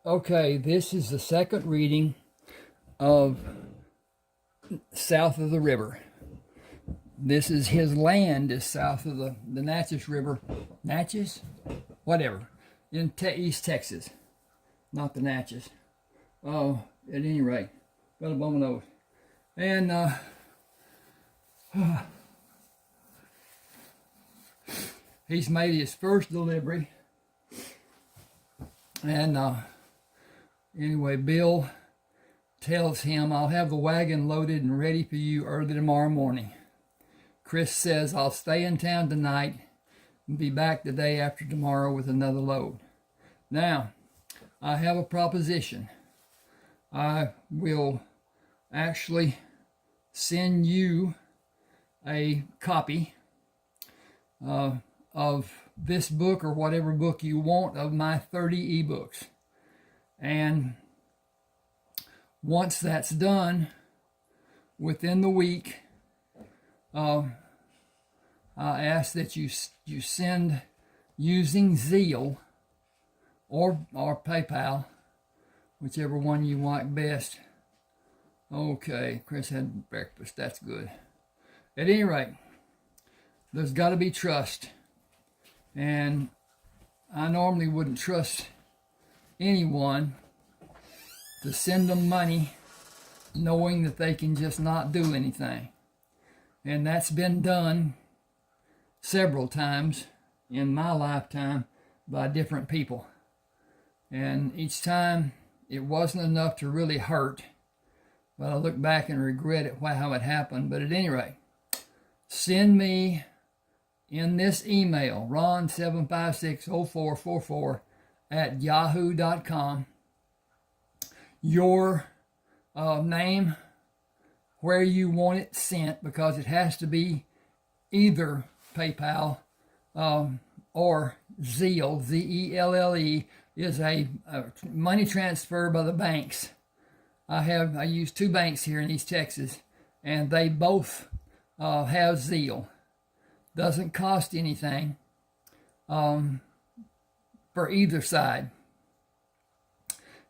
Okay, this is the second reading of South of the River. This is his land is south of the Natchez River. Natchez? Whatever. In East Texas. Not the Natchez. Oh, at any rate. Got a bum of those. And he's made his first delivery. And anyway, Bill tells him, I'll have the wagon loaded and ready for you early tomorrow morning. Chris says, I'll stay in town tonight and be back the day after tomorrow with another load. Now, I have a proposition. I will actually send you a copy of this book or whatever book you want of my 30 ebooks. And once that's done, within the week, I ask that you send using Zeal or PayPal, whichever one you like best. Okay, Chris had breakfast. That's good. At any rate, there's got to be trust. And I normally wouldn't trust anyone to send them money knowing that they can just not do anything. And that's been done several times in my lifetime by different people. And each time it wasn't enough to really hurt. But I look back and regret it, how it happened. But at any rate, send me in this email, ron7560444 at yahoo.com, your name, where you want it sent, because it has to be either PayPal or Zelle, Zelle, is a money transfer by the banks. I use two banks here in East Texas, and they both have Zelle. Doesn't cost anything for either side.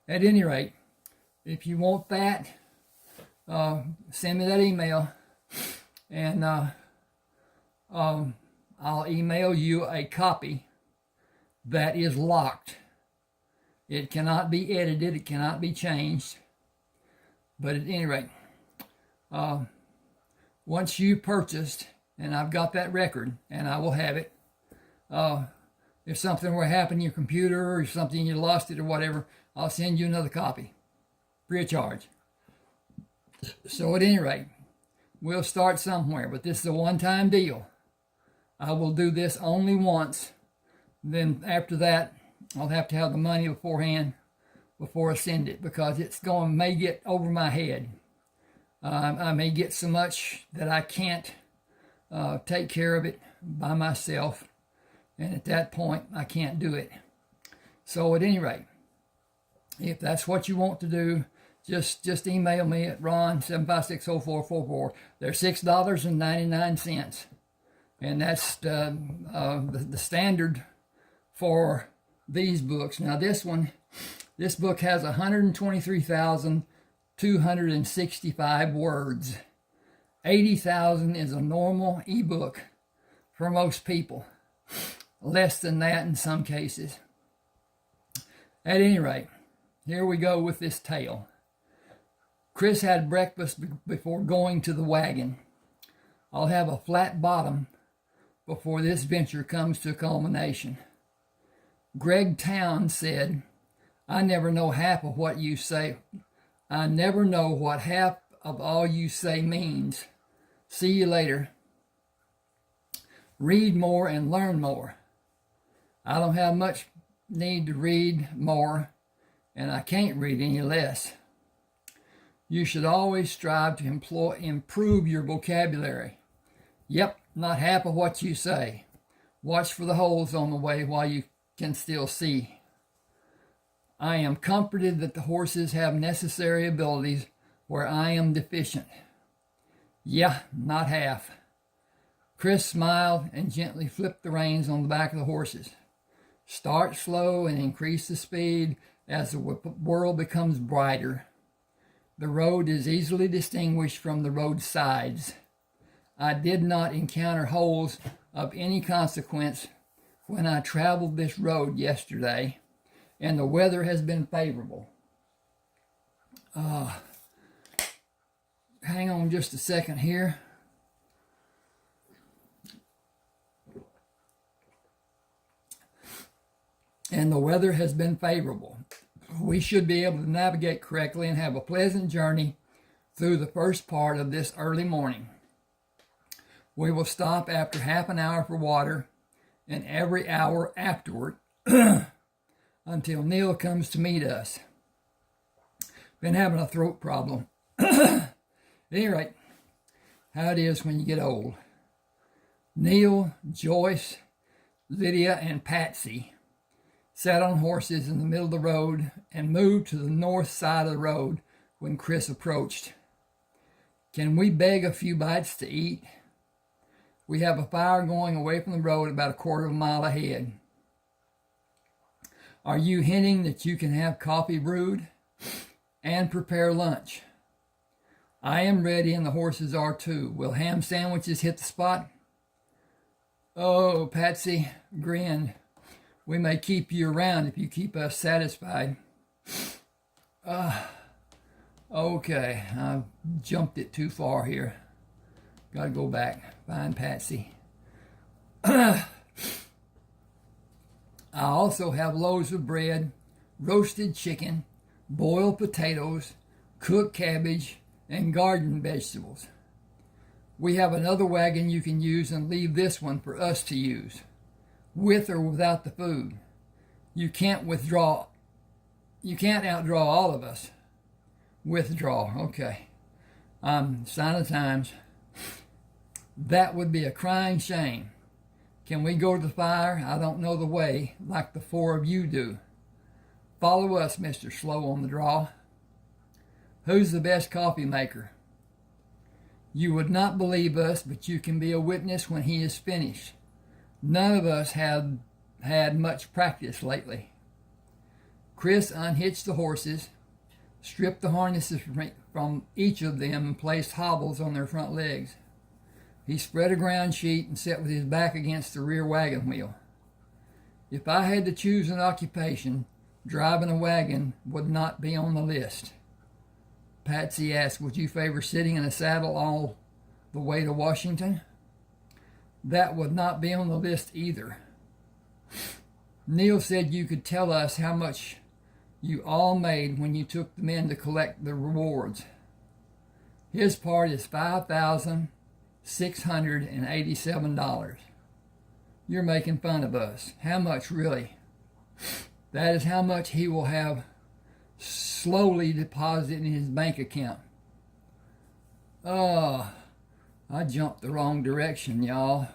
At any rate, if you want that, send me that email, and I'll email you a copy that is locked. It cannot be edited. It cannot be changed. But at any rate, once you purchased, and I've got that record, and I will have it, if something were to happen to your computer or something, you lost it or whatever, I'll send you another copy, free of charge. So at any rate, we'll start somewhere, but this is a one-time deal. I will do this only once. Then after that, I'll have to have the money beforehand before I send it, because may get over my head. I may get so much that I can't take care of it by myself, and at that point I can't do it. So at any rate, if that's what you want to do, just email me at ron7560444. They're $6.99, and that's the standard for these books. Now this book has 123,265 words. 80,000 is a normal ebook for most people. Less than that in some cases. At any rate, here we go with this tale. Chris had breakfast before going to the wagon. I'll have a flat bottom before this venture comes to a culmination. Greg Town said, I never know half of what you say. I never know what half of all you say means. See you later. Read more and learn more. I don't have much need to read more, and I can't read any less. You should always strive to improve your vocabulary. Yep, not half of what you say. Watch for the holes on the way while you can still see. I am comforted that the horses have necessary abilities where I am deficient. Yeah, not half. Chris smiled and gently flipped the reins on the back of the horses. Start slow and increase the speed as the world becomes brighter. The road is easily distinguished from the road sides. I did not encounter holes of any consequence when I traveled this road yesterday, and the weather has been favorable. Hang on just a second here. And the weather has been favorable. We should be able to navigate correctly and have a pleasant journey through the first part of this early morning. We will stop after half an hour for water and every hour afterward until Neal comes to meet us. Been having a throat problem. At any rate, how it is when you get old. Neal, Joyce, Lydia, and Patsy sat on horses in the middle of the road and moved to the north side of the road when Chris approached. Can we beg a few bites to eat? We have a fire going away from the road about a quarter of a mile ahead. Are you hinting that you can have coffee brewed and prepare lunch? I am ready and the horses are too. Will ham sandwiches hit the spot? Oh, Patsy grinned. We may keep you around if you keep us satisfied. Okay, I jumped it too far here. Got to go back. Find Patsy. I also have loaves of bread, roasted chicken, boiled potatoes, cooked cabbage, and garden vegetables. We have another wagon you can use and leave this one for us to use, with or without the food. You can't outdraw all of us. Withdraw, okay. Sign of the times. That would be a crying shame. Can we go to the fire? I don't know the way like the four of you do. Follow us, Mr. Slow on the Draw. Who's the best coffee maker? You would not believe us, but you can be a witness when he is finished. None of us have had much practice lately. Chris unhitched the horses, stripped the harnesses from each of them, and placed hobbles on their front legs. He spread a ground sheet and sat with his back against the rear wagon wheel. If I had to choose an occupation, driving a wagon would not be on the list. Patsy asked, would you favor sitting in a saddle all the way to Washington? That would not be on the list either. Neal said you could tell us how much you all made when you took the men to collect the rewards. His part is $5,687. You're making fun of us. How much really? That is how much he will have slowly deposited in his bank account. I jumped the wrong direction, y'all.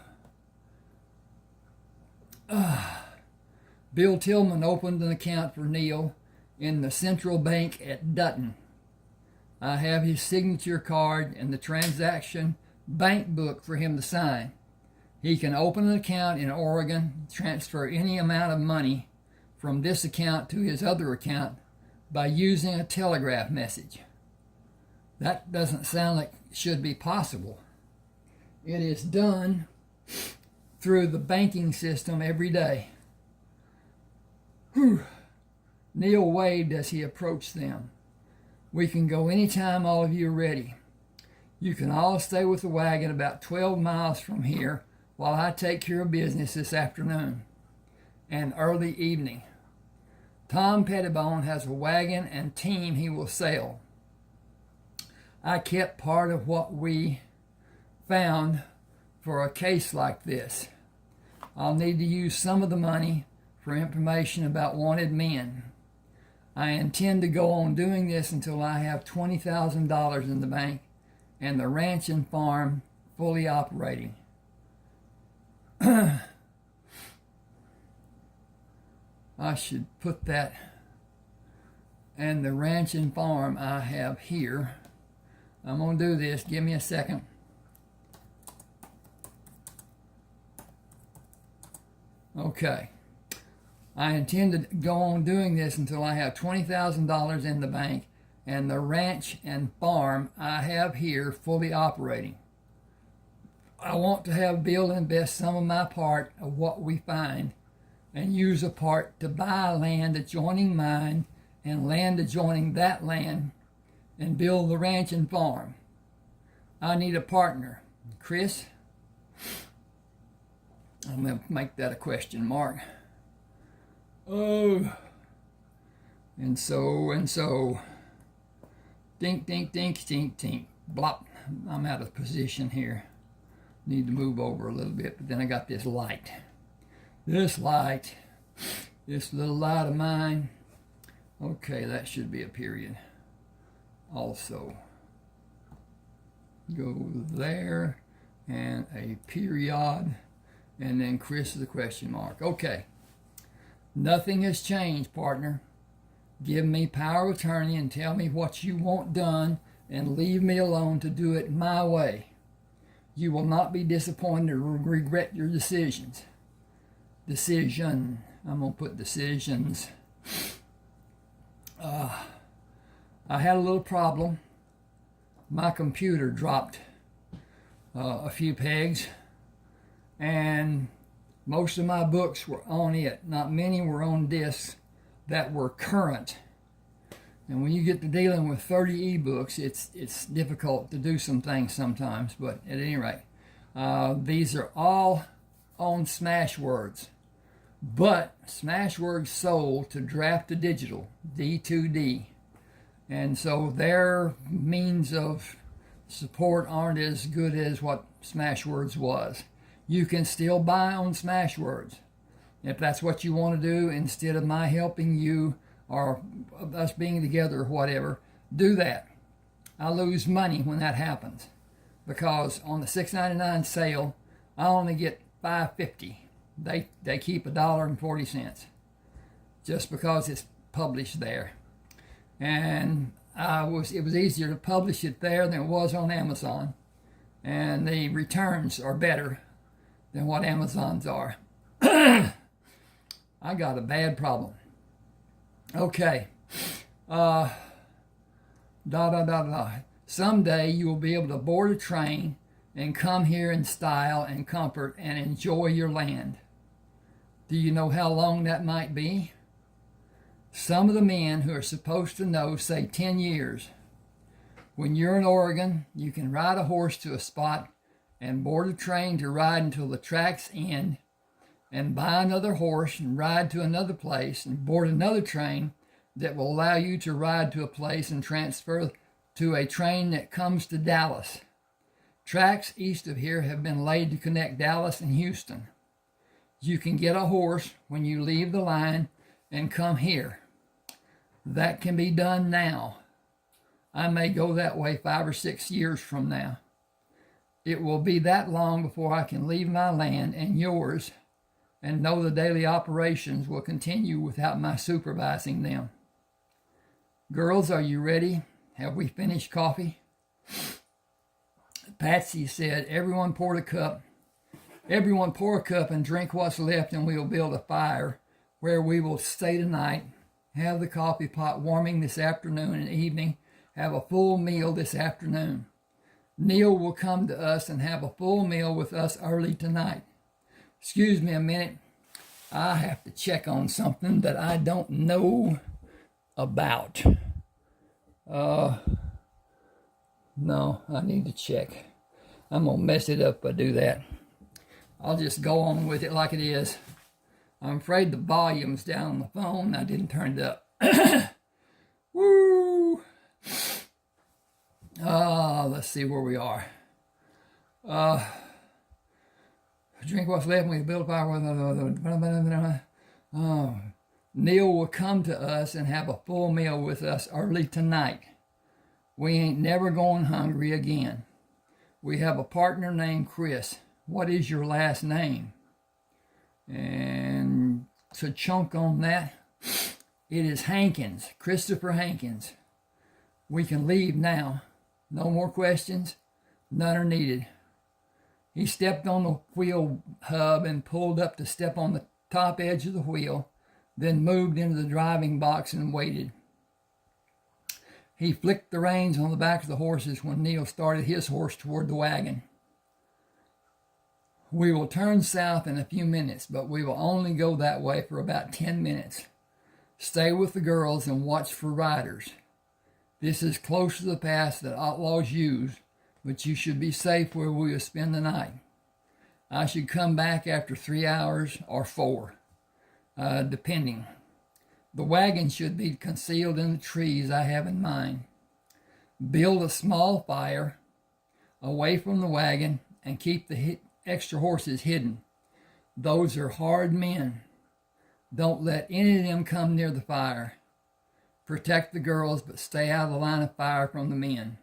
Bill Tillman opened an account for Neal in the Central Bank at Dutton. I have his signature card and the transaction bank book for him to sign. He can open an account in Oregon, transfer any amount of money from this account to his other account by using a telegraph message. That doesn't sound like it should be possible. It is done through the banking system every day. Whew. Neal waved as he approached them. We can go anytime all of you are ready. You can all stay with the wagon about 12 miles from here while I take care of business this afternoon and early evening. Tom Pettibone has a wagon and team he will sell. I kept part of what we found for a case like this. I'll need to use some of the money for information about wanted men. I intend to go on doing this until I have $20,000 in the bank and the ranch and farm fully operating. I should put that, and the ranch and farm I have here. I'm going to do this. Give me a second. Okay. I intend to go on doing this until I have $20,000 in the bank and the ranch and farm I have here fully operating. I want to have Bill invest some of my part of what we find and use a part to buy land adjoining mine and land adjoining that land and build the ranch and farm. I need a partner. Chris? I'm going to make that a question mark. Oh. And so. Dink, dink, dink, dink, dink. Blop. I'm out of position here. Need to move over a little bit, but then I got this light. This little light of mine. Okay, that should be a period. Also, go there, and a period, and then Chris is a question mark. Okay, nothing has changed, partner. Give me power of attorney and tell me what you want done, and leave me alone to do it my way. You will not be disappointed or regret your decisions. Decision. I'm going to put decisions. I had a little problem. My computer dropped a few pegs, and most of my books were on it. Not many were on discs that were current. And when you get to dealing with 30 eBooks, it's difficult to do some things sometimes. But at any rate, these are all on Smashwords. But Smashwords sold to Draft to Digital, D2D. And so their means of support aren't as good as what Smashwords was. You can still buy on Smashwords. If that's what you want to do, instead of my helping you or us being together or whatever, do that. I lose money when that happens because on the $6.99 sale, I only get $5.50. They keep $1.40 just because it's published there. And it was easier to publish it there than it was on Amazon. And the returns are better than what Amazon's are. I got a bad problem. Okay. Someday you will be able to board a train and come here in style and comfort and enjoy your land. Do you know how long that might be? Some of the men who are supposed to know say 10 years. When you're in Oregon, you can ride a horse to a spot and board a train to ride until the tracks end, and buy another horse and ride to another place and board another train that will allow you to ride to a place and transfer to a train that comes to Dallas. Tracks east of here have been laid to connect Dallas and Houston. You can get a horse when you leave the line and come here. That can be done now. I may go that way 5 or 6 years from now. It will be that long before I can leave my land and yours and know the daily operations will continue without my supervising them. Girls, are you ready? Have we finished coffee? Patsy said, everyone pour a cup and drink what's left, and we will build a fire where we will stay tonight, have the coffee pot warming this afternoon and evening, have a full meal this afternoon. Neal will come to us and have a full meal with us early tonight. Excuse me a minute. I have to check on something that I don't know about. No, I need to check. I'm going to mess it up if I do that. I'll just go on with it like it is. I'm afraid the volume's down on the phone. I didn't turn it up. Woo! Let's see where we are. Drink what's left and we build a fire. Neal will come to us and have a full meal with us early tonight. We ain't never going hungry again. We have a partner named Chris. What is your last name? And to chunk on that, it is Hankins, Christopher Hankins. We can leave now. No more questions. None are needed. He stepped on the wheel hub and pulled up to step on the top edge of the wheel. then moved into the driving box and waited. He flicked the reins on the back of the horses when Neal started his horse toward the wagon. We will turn south in a few minutes, but we will only go that way for about 10 minutes. Stay with the girls and watch for riders. This is close to the pass that outlaws use, but you should be safe where we will spend the night. I should come back after 3 hours or 4, depending. The wagon should be concealed in the trees I have in mind. Build a small fire away from the wagon and keep the extra horses hidden. Those are hard men. Don't let any of them come near the fire. Protect the girls, but stay out of the line of fire from the men.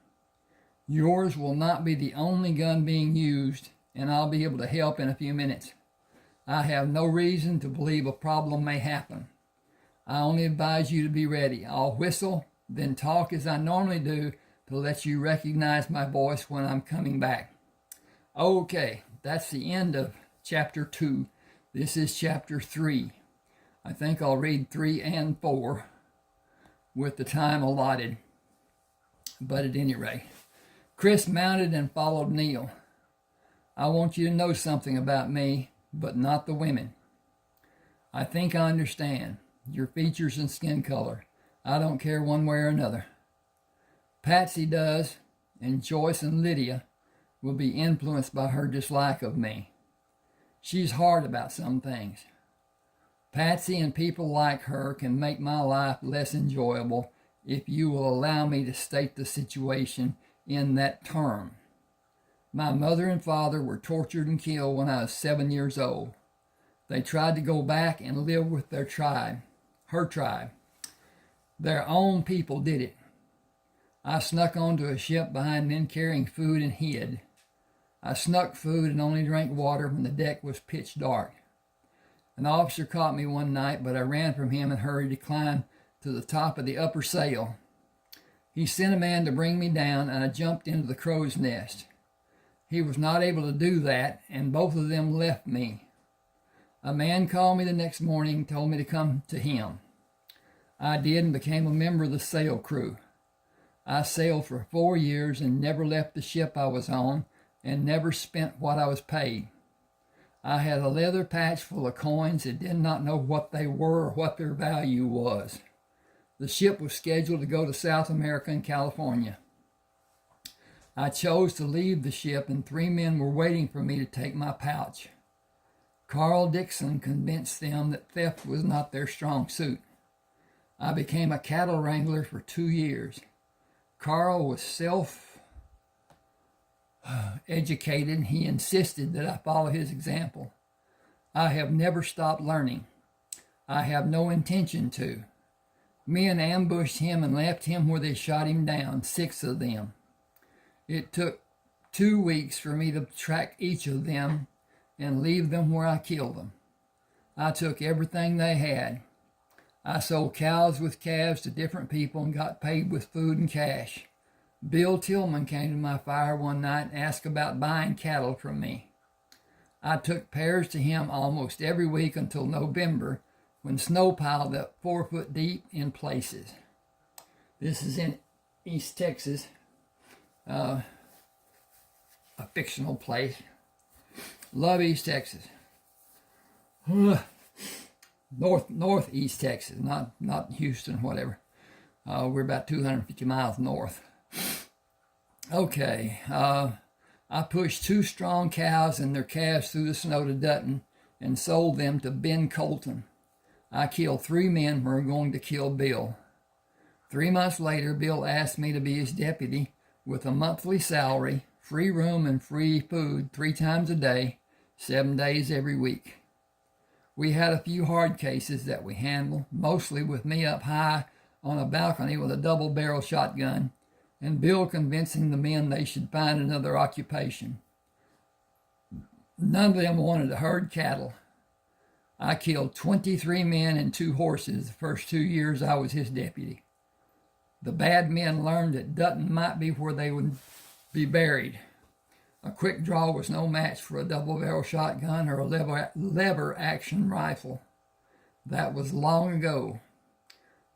Yours will not be the only gun being used, and I'll be able to help in a few minutes. I have no reason to believe a problem may happen. I only advise you to be ready. I'll whistle, then talk as I normally do to let you recognize my voice when I'm coming back. Okay, that's the end of chapter 2. This is chapter 3. I think I'll read 3 and 4 with the time allotted. But at any rate, Chris mounted and followed Neal. I want you to know something about me, but not the women. I think I understand. Your features and skin color. I don't care one way or another. Patsy does, and Joyce and Lydia will be influenced by her dislike of me. She's hard about some things. Patsy and people like her can make my life less enjoyable if you will allow me to state the situation in that term. My mother and father were tortured and killed when I was 7 years old. They tried to go back and live with their tribe, her tribe. Their own people did it. I snuck onto a ship behind men carrying food and hid. I snuck food and only drank water when the deck was pitch dark. An officer caught me one night, but I ran from him and hurried to climb to the top of the upper sail. He sent a man to bring me down, and I jumped into the crow's nest. He was not able to do that, and both of them left me. A man called me the next morning and told me to come to him. I did and became a member of the sail crew. I sailed for 4 years and never left the ship I was on and never spent what I was paid. I had a leather patch full of coins and did not know what they were or what their value was. The ship was scheduled to go to South America and California. I chose to leave the ship, and 3 men were waiting for me to take my pouch. Carl Dixon convinced them that theft was not their strong suit. I became a cattle wrangler for 2 years. Carl was self-educated. He insisted that I follow his example. I have never stopped learning. I have no intention to. Men ambushed him and left him where they shot him down, 6 of them. It took 2 weeks for me to track each of them and leave them where I killed them. I took everything they had. I sold cows with calves to different people and got paid with food and cash. Bill Tillman came to my fire one night and asked about buying cattle from me. I took pairs to him almost every week until November, when snow piled up 4 foot deep in places. This is in East Texas, a fictional place. Love East Texas. Northeast Texas, not Houston, whatever. We're about 250 miles north. Okay, I pushed 2 strong cows and their calves through the snow to Dutton and sold them to Ben Colton. I killed 3 men who were going to kill Bill. 3 months later, Bill asked me to be his deputy with a monthly salary, free room and free food 3 times a day, 7 days every week. We had a few hard cases that we handled, mostly with me up high on a balcony with a double-barrel shotgun, and Bill convincing the men they should find another occupation. None of them wanted to herd cattle. I killed 23 men and 2 horses the first 2 years I was his deputy. The bad men learned that Dutton might be where they would be buried. A quick draw was no match for a double-barrel shotgun or a lever-action rifle. That was long ago.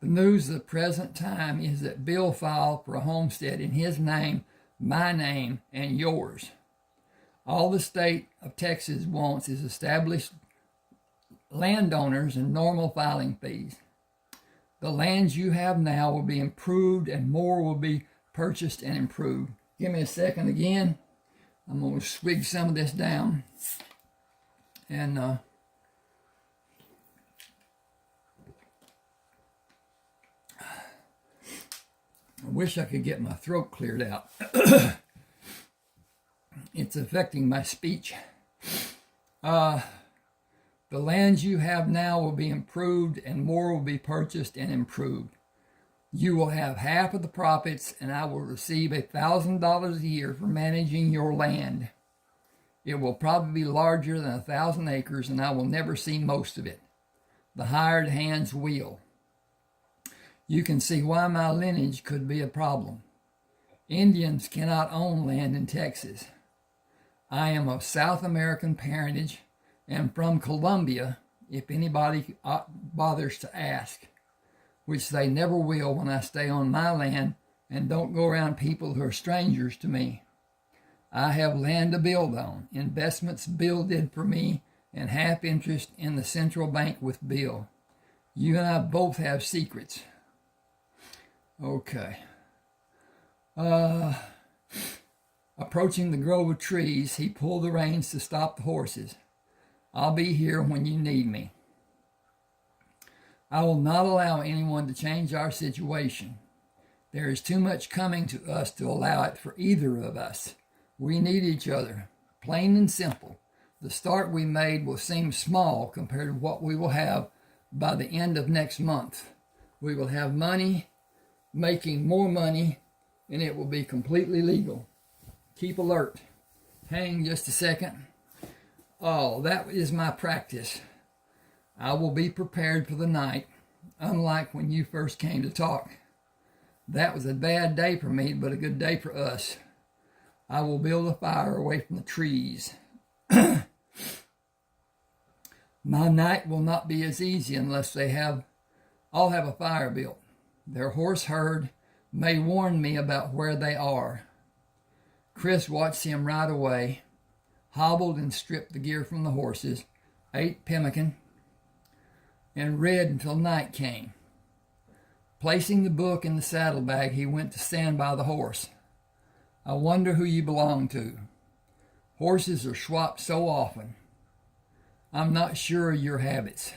The news of the present time is that Bill filed for a homestead in his name, my name, and yours. All the state of Texas wants is established landowners and normal filing fees. The lands you have now will be improved and more will be purchased and improved. Give me a second again. I'm going to swig some of this down. And I wish I could get my throat cleared out. It's affecting my speech. The lands you have now will be improved and more will be purchased and improved. You will have half of the profits and I will receive $1,000 a year for managing your land. It will probably be larger than 1,000 acres and I will never see most of it. The hired hands will. You can see why my lineage could be a problem. Indians cannot own land in Texas. I am of South American parentage and from Colombia, if anybody bothers to ask, which they never will when I stay on my land and don't go around people who are strangers to me. I have land to build on, investments Bill did for me, and half interest in the central bank with Bill. You and I both have secrets. Okay. Approaching the grove of trees, he pulled the reins to stop the horses. I'll be here when you need me. I will not allow anyone to change our situation. There is too much coming to us to allow it for either of us. We need each other, plain and simple. The start we made will seem small compared to what we will have by the end of next month. We will have money, making more money, and it will be completely legal. Keep alert. Hang just a second. Oh, that is my practice. I will be prepared for the night, unlike when you first came to talk. That was a bad day for me, but a good day for us. I will build a fire away from the trees. My night will not be as easy unless all have a fire built. Their horse herd may warn me about where they are. Chris watched him ride away, hobbled and stripped the gear from the horses, ate pemmican, and read until night came. Placing the book in the saddlebag, he went to stand by the horse. I wonder who you belong to. Horses are swapped so often. I'm not sure of your habits.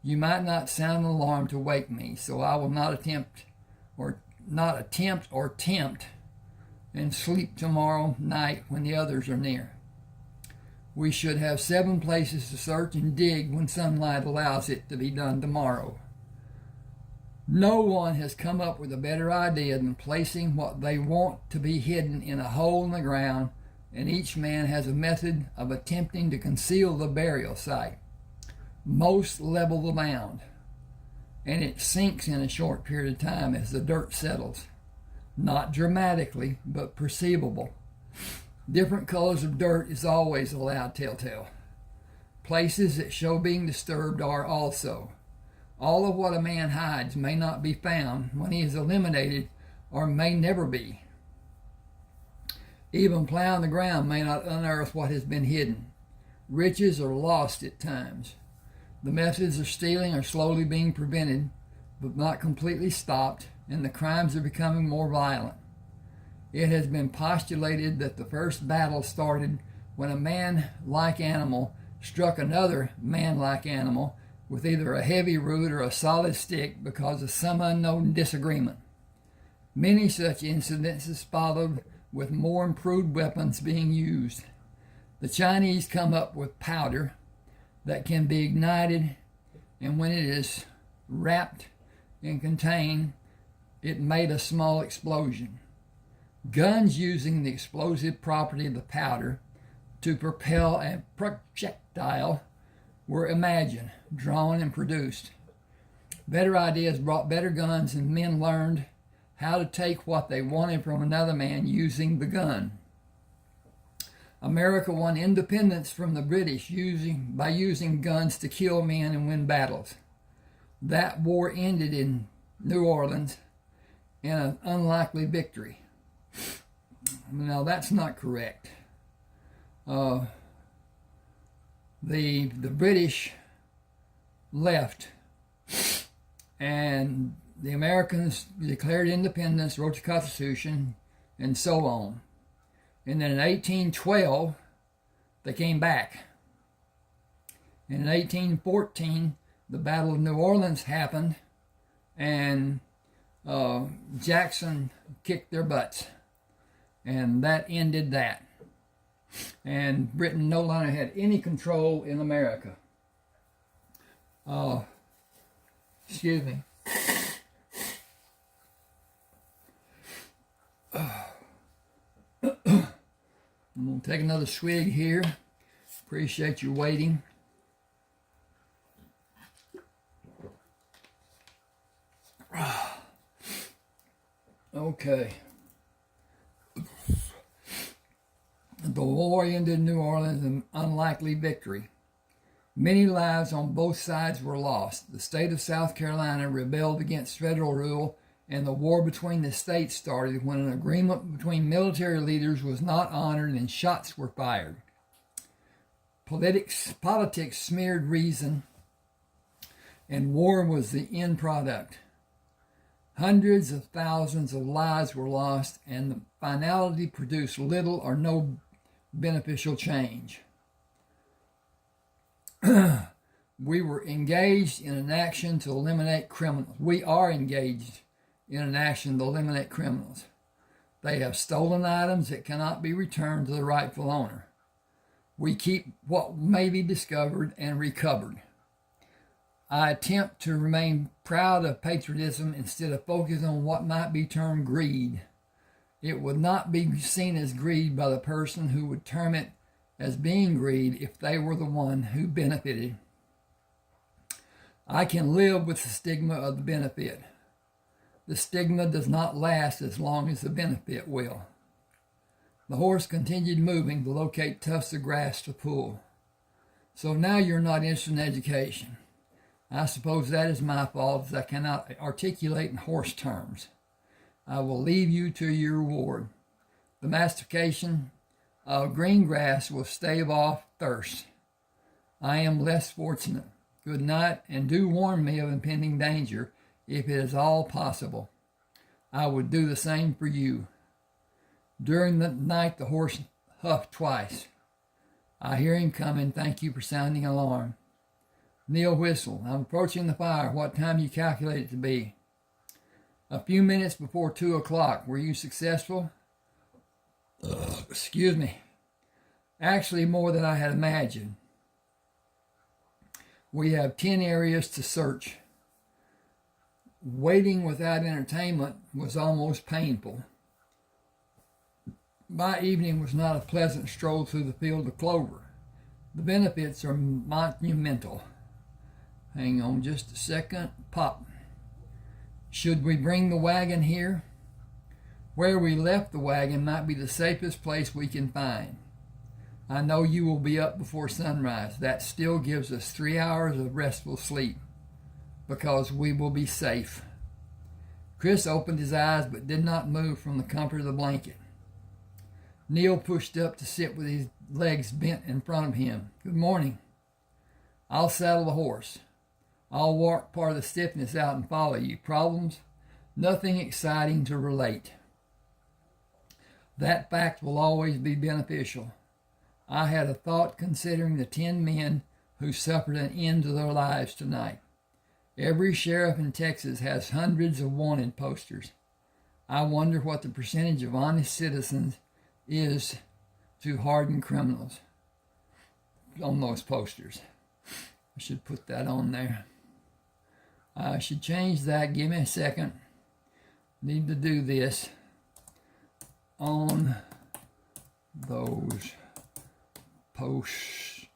You might not sound an alarm to wake me, so I will not attempt or tempt and sleep tomorrow night when the others are near. We should have 7 places to search and dig when sunlight allows it to be done tomorrow. No one has come up with a better idea than placing what they want to be hidden in a hole in the ground, and each man has a method of attempting to conceal the burial site. Most level the mound, and it sinks in a short period of time as the dirt settles. Not dramatically, but perceivable. Different colors of dirt is always a loud telltale. Places that show being disturbed are also. All of what a man hides may not be found when he is eliminated, or may never be. Even plowing the ground may not unearth what has been hidden. Riches are lost at times. The methods of stealing are slowly being prevented, but not completely stopped, and the crimes are becoming more violent. It has been postulated that the first battle started when a man-like animal struck another man-like animal with either a heavy root or a solid stick because of some unknown disagreement. Many such incidences followed, with more improved weapons being used. The Chinese come up with powder that can be ignited, and when it is wrapped and contained, it made a small explosion. Guns using the explosive property of the powder to propel a projectile were imagined, drawn, and produced. Better ideas brought better guns, and men learned how to take what they wanted from another man using the gun. America won independence from the British by using guns to kill men and win battles. That war ended in New Orleans in an unlikely victory. Now that's not correct. The British left, and the Americans declared independence, wrote the Constitution, and so on. And then in 1812, they came back. And in 1814, the Battle of New Orleans happened, and Jackson kicked their butts. And that ended that. And Britain no longer had any control in America. Excuse me. I'm going to take another swig here. Appreciate you waiting. Okay. The war ended in New Orleans, an unlikely victory. Many lives on both sides were lost. The state of South Carolina rebelled against federal rule, and the war between the states started when an agreement between military leaders was not honored and shots were fired. Politics smeared reason, and war was the end product. Hundreds of thousands of lives were lost, and the finality produced little or no beneficial change. We were engaged in an action to eliminate criminals. We are engaged in an action to eliminate criminals. They have stolen items that cannot be returned to the rightful owner. We keep what may be discovered and recovered. I attempt to remain proud of patriotism instead of focusing on what might be termed greed. It would not be seen as greed by the person who would term it as being greed if they were the one who benefited. I can live with the stigma of the benefit. The stigma does not last as long as the benefit will. The horse continued moving to locate tufts of grass to pull. So now you're not interested in education. I suppose that is my fault, as I cannot articulate in horse terms. I will leave you to your reward. The mastication of green grass will stave off thirst. I am less fortunate. Good night, and do warn me of impending danger if it is all possible. I would do the same for you. During the night, the horse huffed twice. I hear him coming. Thank you for sounding alarm. Neal whistled. I'm approaching the fire. What time do you calculate it to be? A few minutes before 2 o'clock. Were you successful? Excuse me. Actually, more than I had imagined. We have 10 areas to search. Waiting without entertainment was almost painful. My evening was not a pleasant stroll through the field of clover. The benefits are monumental. Hang on just a second. Pop. Should we bring the wagon here? Where we left the wagon might be the safest place we can find. I know you will be up before sunrise. That still gives us 3 hours of restful sleep, because we will be safe. Chris opened his eyes but did not move from the comfort of the blanket. Neal pushed up to sit with his legs bent in front of him. Good morning. I'll saddle the horse. I'll walk part of the stiffness out and follow you. Problems? Nothing exciting to relate. That fact will always be beneficial. I had a thought considering the 10 men who suffered an end to their lives tonight. Every sheriff in Texas has hundreds of wanted posters. I wonder what the percentage of honest citizens is to hardened criminals on those posters. I should put that on there. I should change that. Give me a second. Need to do this on those posters.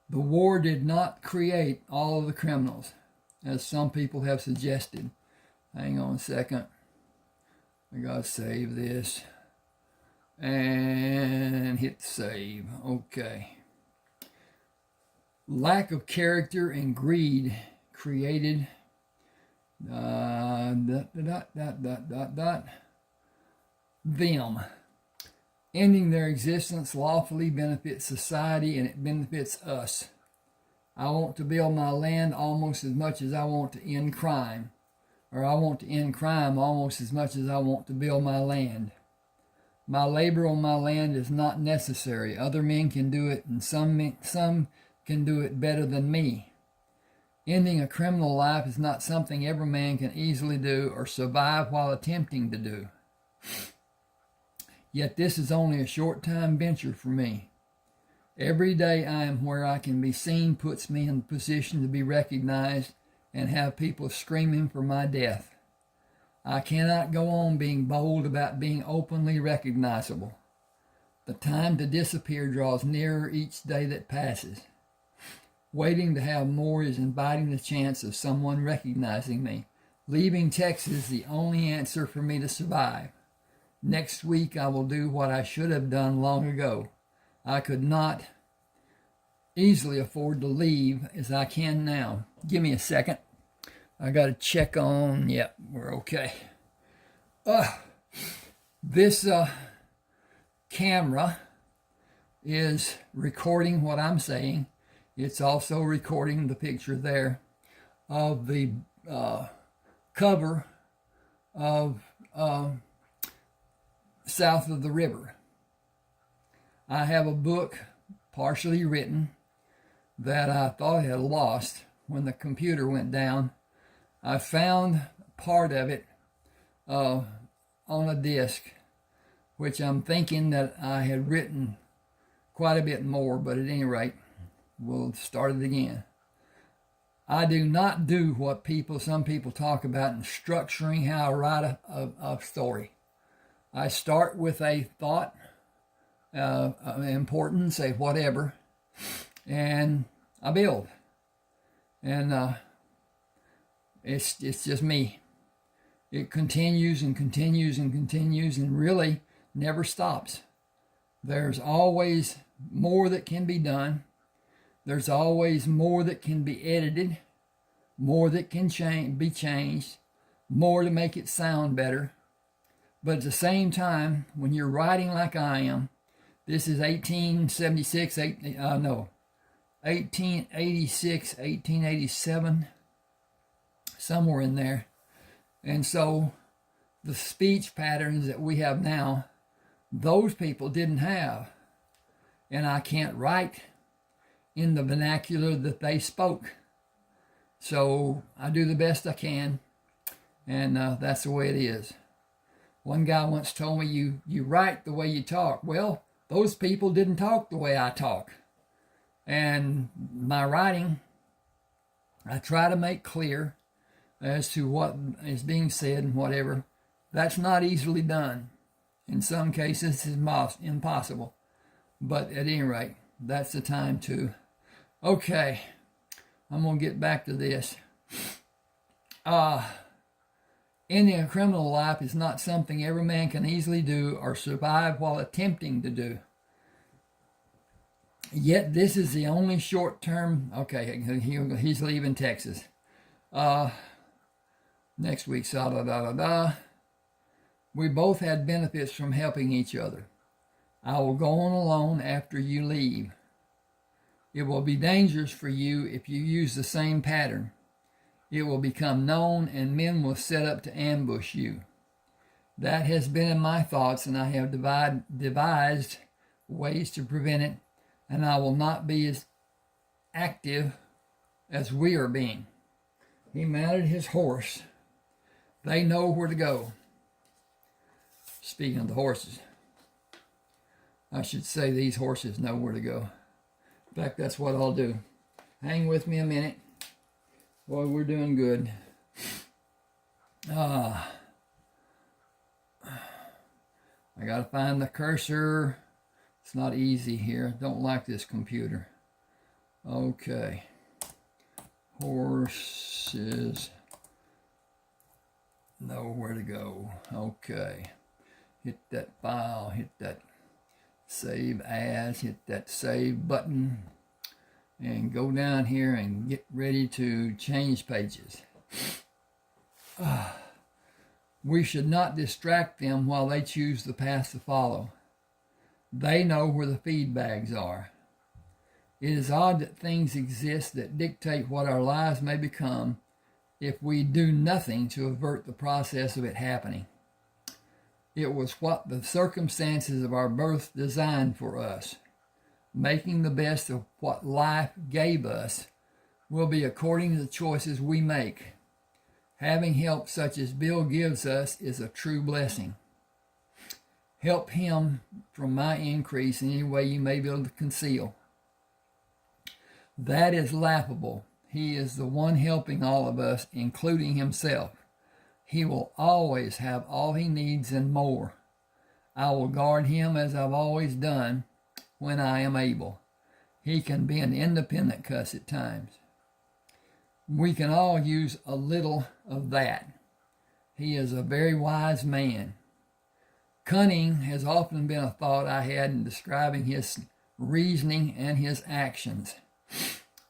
The war did not create all of the criminals, as some people have suggested. Hang on a second. I gotta save this. And hit save. Okay. Lack of character and greed created them. Ending their existence lawfully benefits society, and it benefits us. I want to build my land almost as much as I want to end crime. Or I want to end crime almost as much as I want to build my land. My labor on my land is not necessary. Other men can do it, and some can do it better than me. Ending a criminal life is not something every man can easily do or survive while attempting to do. Yet this is only a short-time venture for me. Every day I am where I can be seen puts me in the position to be recognized and have people screaming for my death. I cannot go on being bold about being openly recognizable. The time to disappear draws nearer each day that passes. Waiting to have more is inviting the chance of someone recognizing me. Leaving Texas is the only answer for me to survive. Next week I will do what I should have done long ago. I could not easily afford to leave as I can now. Give me a second. I got to check on, yep, we're okay. This camera is recording what I'm saying. It's also recording the picture there of the cover of South of the River. I have a book partially written that I thought I had lost when the computer went down. I found part of it on a disc, which I'm thinking that I had written quite a bit more, but at any rate, we'll start it again. I do not do what some people talk about in structuring how I write a story. I start with a thought, important, say whatever, and I build. And it's just me. It continues and continues and continues and really never stops. There's always more that can be done. There's always more that can be edited, more that can be changed, more to make it sound better. But at the same time, when you're writing like I am, this is 1876, 1886, 1887, somewhere in there. And so the speech patterns that we have now, those people didn't have. And I can't write in the vernacular that they spoke. So I do the best I can, and that's the way it is. One guy once told me, you write the way you talk. Well, those people didn't talk the way I talk. And my writing, I try to make clear as to what is being said and whatever. That's not easily done. In some cases, it's impossible. But at any rate, that's the time to... Okay, I'm going to get back to this. Ending a criminal life is not something every man can easily do or survive while attempting to do. Yet this is the only short-term... Okay, he's leaving Texas. Next week, we both had benefits from helping each other. I will go on alone after you leave. It will be dangerous for you if you use the same pattern. It will become known and men will set up to ambush you. That has been in my thoughts, and I have devised ways to prevent it, and I will not be as active as we are being. He mounted his horse. They know where to go. Speaking of the horses, I should say these horses know where to go. In fact, that's what I'll do. Hang with me a minute. Boy, we're doing good. I gotta find the cursor. It's not easy here. Don't like this computer. Okay. Horses. know where to go. Okay. Hit that file, hit that save as, hit that save button, and go down here and get ready to change pages. We should not distract them while they choose the path to follow. They know where the feed bags are. It is odd that things exist that dictate what our lives may become if we do nothing to avert the process of it happening. It was what the circumstances of our birth designed for us. Making the best of what life gave us will be according to the choices we make. Having help such as Bill gives us is a true blessing. Help him from my increase in any way you may be able to conceal. That is laughable. He is the one helping all of us, including himself. He will always have all he needs and more. I will guard him as I've always done when I am able. He can be an independent cuss at times. We can all use a little of that. He is a very wise man. Cunning has often been a thought I had in describing his reasoning and his actions.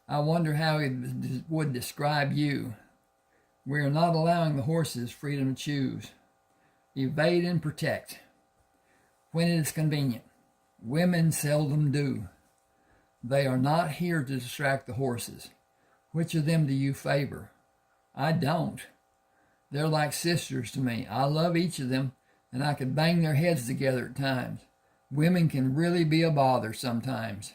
I wonder how he would describe you. We are not allowing the horses freedom to choose. Evade and protect. When it is convenient. Women seldom do. They are not here to distract the horses. Which of them do you favor? I don't. They're like sisters to me. I love each of them, and I could bang their heads together at times. Women can really be a bother sometimes.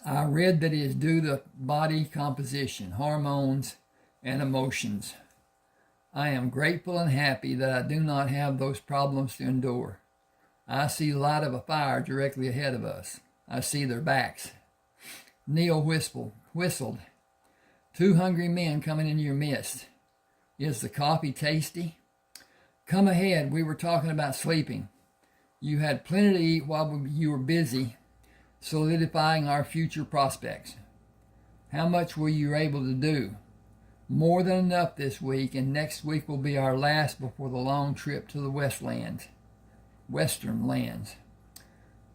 I read that it is due to body composition, hormones, and emotions. I am grateful and happy that I do not have those problems to endure. I see the light of a fire directly ahead of us. I see their backs. Neal whistled. 2 hungry men coming into your midst. Is the coffee tasty? Come ahead, we were talking about sleeping. You had plenty to eat while you were busy solidifying our future prospects. How much were you able to do? More than enough this week, and next week will be our last before the long trip to the western lands.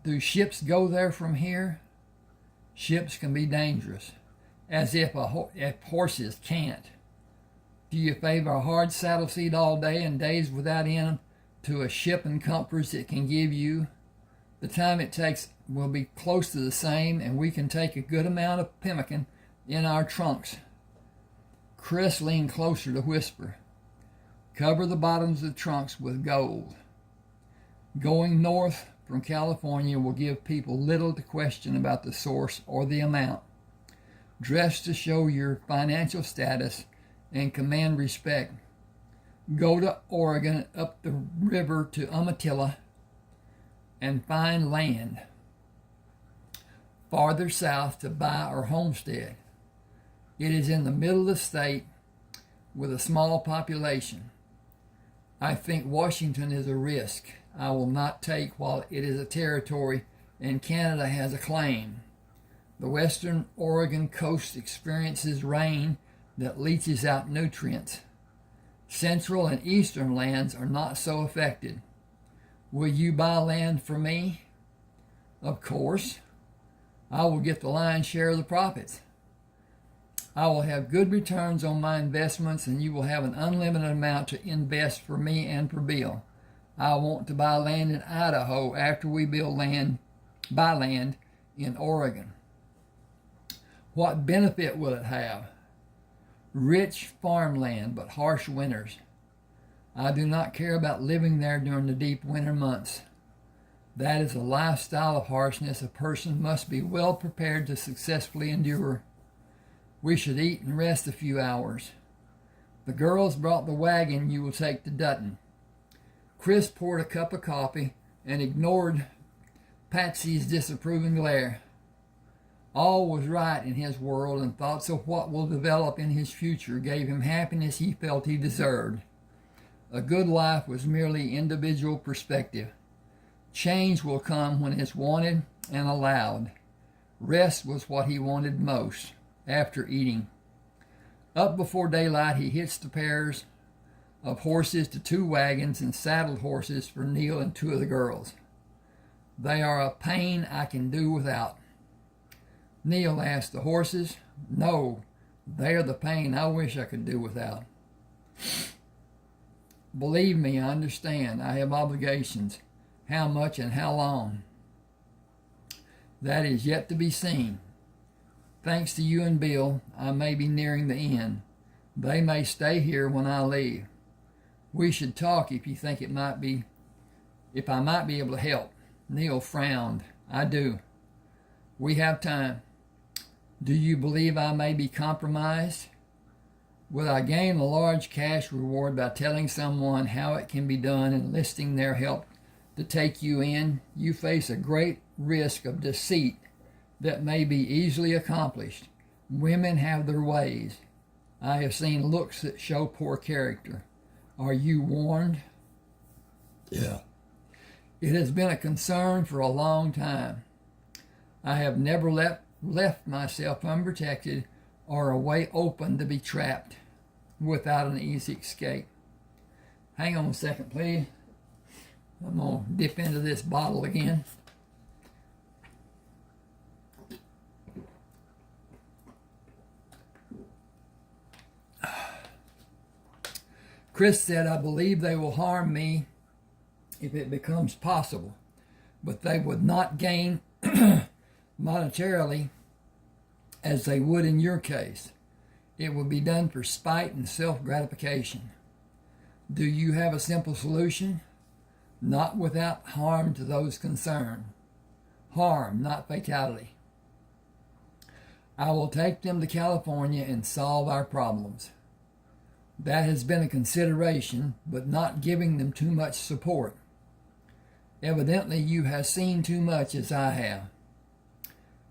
Do ships go there from here? Ships can be dangerous, as if horses can't. Do you favor a hard saddle seat all day and days without end to a ship and comforts it can give you? The time it takes will be close to the same, and we can take a good amount of pemmican in our trunks. Chris leaned closer to whisper. Cover the bottoms of the trunks with gold. Going north from California will give people little to question about the source or the amount. Dress to show your financial status and command respect. Go to Oregon, up the river to Umatilla, and find land. Farther south to buy or homestead. It is in the middle of the state with a small population. I think Washington is a risk I will not take while it is a territory and Canada has a claim. The western Oregon coast experiences rain that leaches out nutrients. Central and eastern lands are not so affected. Will you buy land for me? Of course. I will get the lion's share of the profits. I will have good returns on my investments, and you will have an unlimited amount to invest for me and for Bill. I want to buy land in Idaho after we buy land in Oregon. What benefit will it have? Rich farmland, but harsh winters. I do not care about living there during the deep winter months. That is a lifestyle of harshness a person must be well prepared to successfully endure. We should eat and rest a few hours. The girls brought the wagon you will take to Dutton. Chris poured a cup of coffee and ignored Patsy's disapproving glare. All was right in his world, and thoughts of what will develop in his future gave him happiness he felt he deserved. A good life was merely individual perspective. Change will come when it's wanted and allowed. Rest was what he wanted most after eating. Up before daylight, he hitched the pears of horses to 2 wagons and saddled horses for Neal and 2 of the girls. They are a pain I can do without. Neal asked, the horses? No, they are the pain I wish I could do without. Believe me, I understand. I have obligations. How much and how long? That is yet to be seen. Thanks to you and Bill, I may be nearing the end. They may stay here when I leave. We should talk if you think if I might be able to help. Neal frowned. I do. We have time. Do you believe I may be compromised? Will I gain a large cash reward by telling someone how it can be done and enlisting their help to take you in? You face a great risk of deceit that may be easily accomplished. Women have their ways. I have seen looks that show poor character. Are you warned? Yeah. It has been a concern for a long time. I have never left myself unprotected or a way open to be trapped without an easy escape. Hang on a second, please. I'm going to dip into this bottle again. Chris said, I believe they will harm me if it becomes possible, but they would not gain monetarily as they would in your case. It would be done for spite and self-gratification. Do you have a simple solution? Not without harm to those concerned. Harm, not fatality. I will take them to California and solve our problems. That has been a consideration, but not giving them too much support. Evidently, you have seen too much as I have.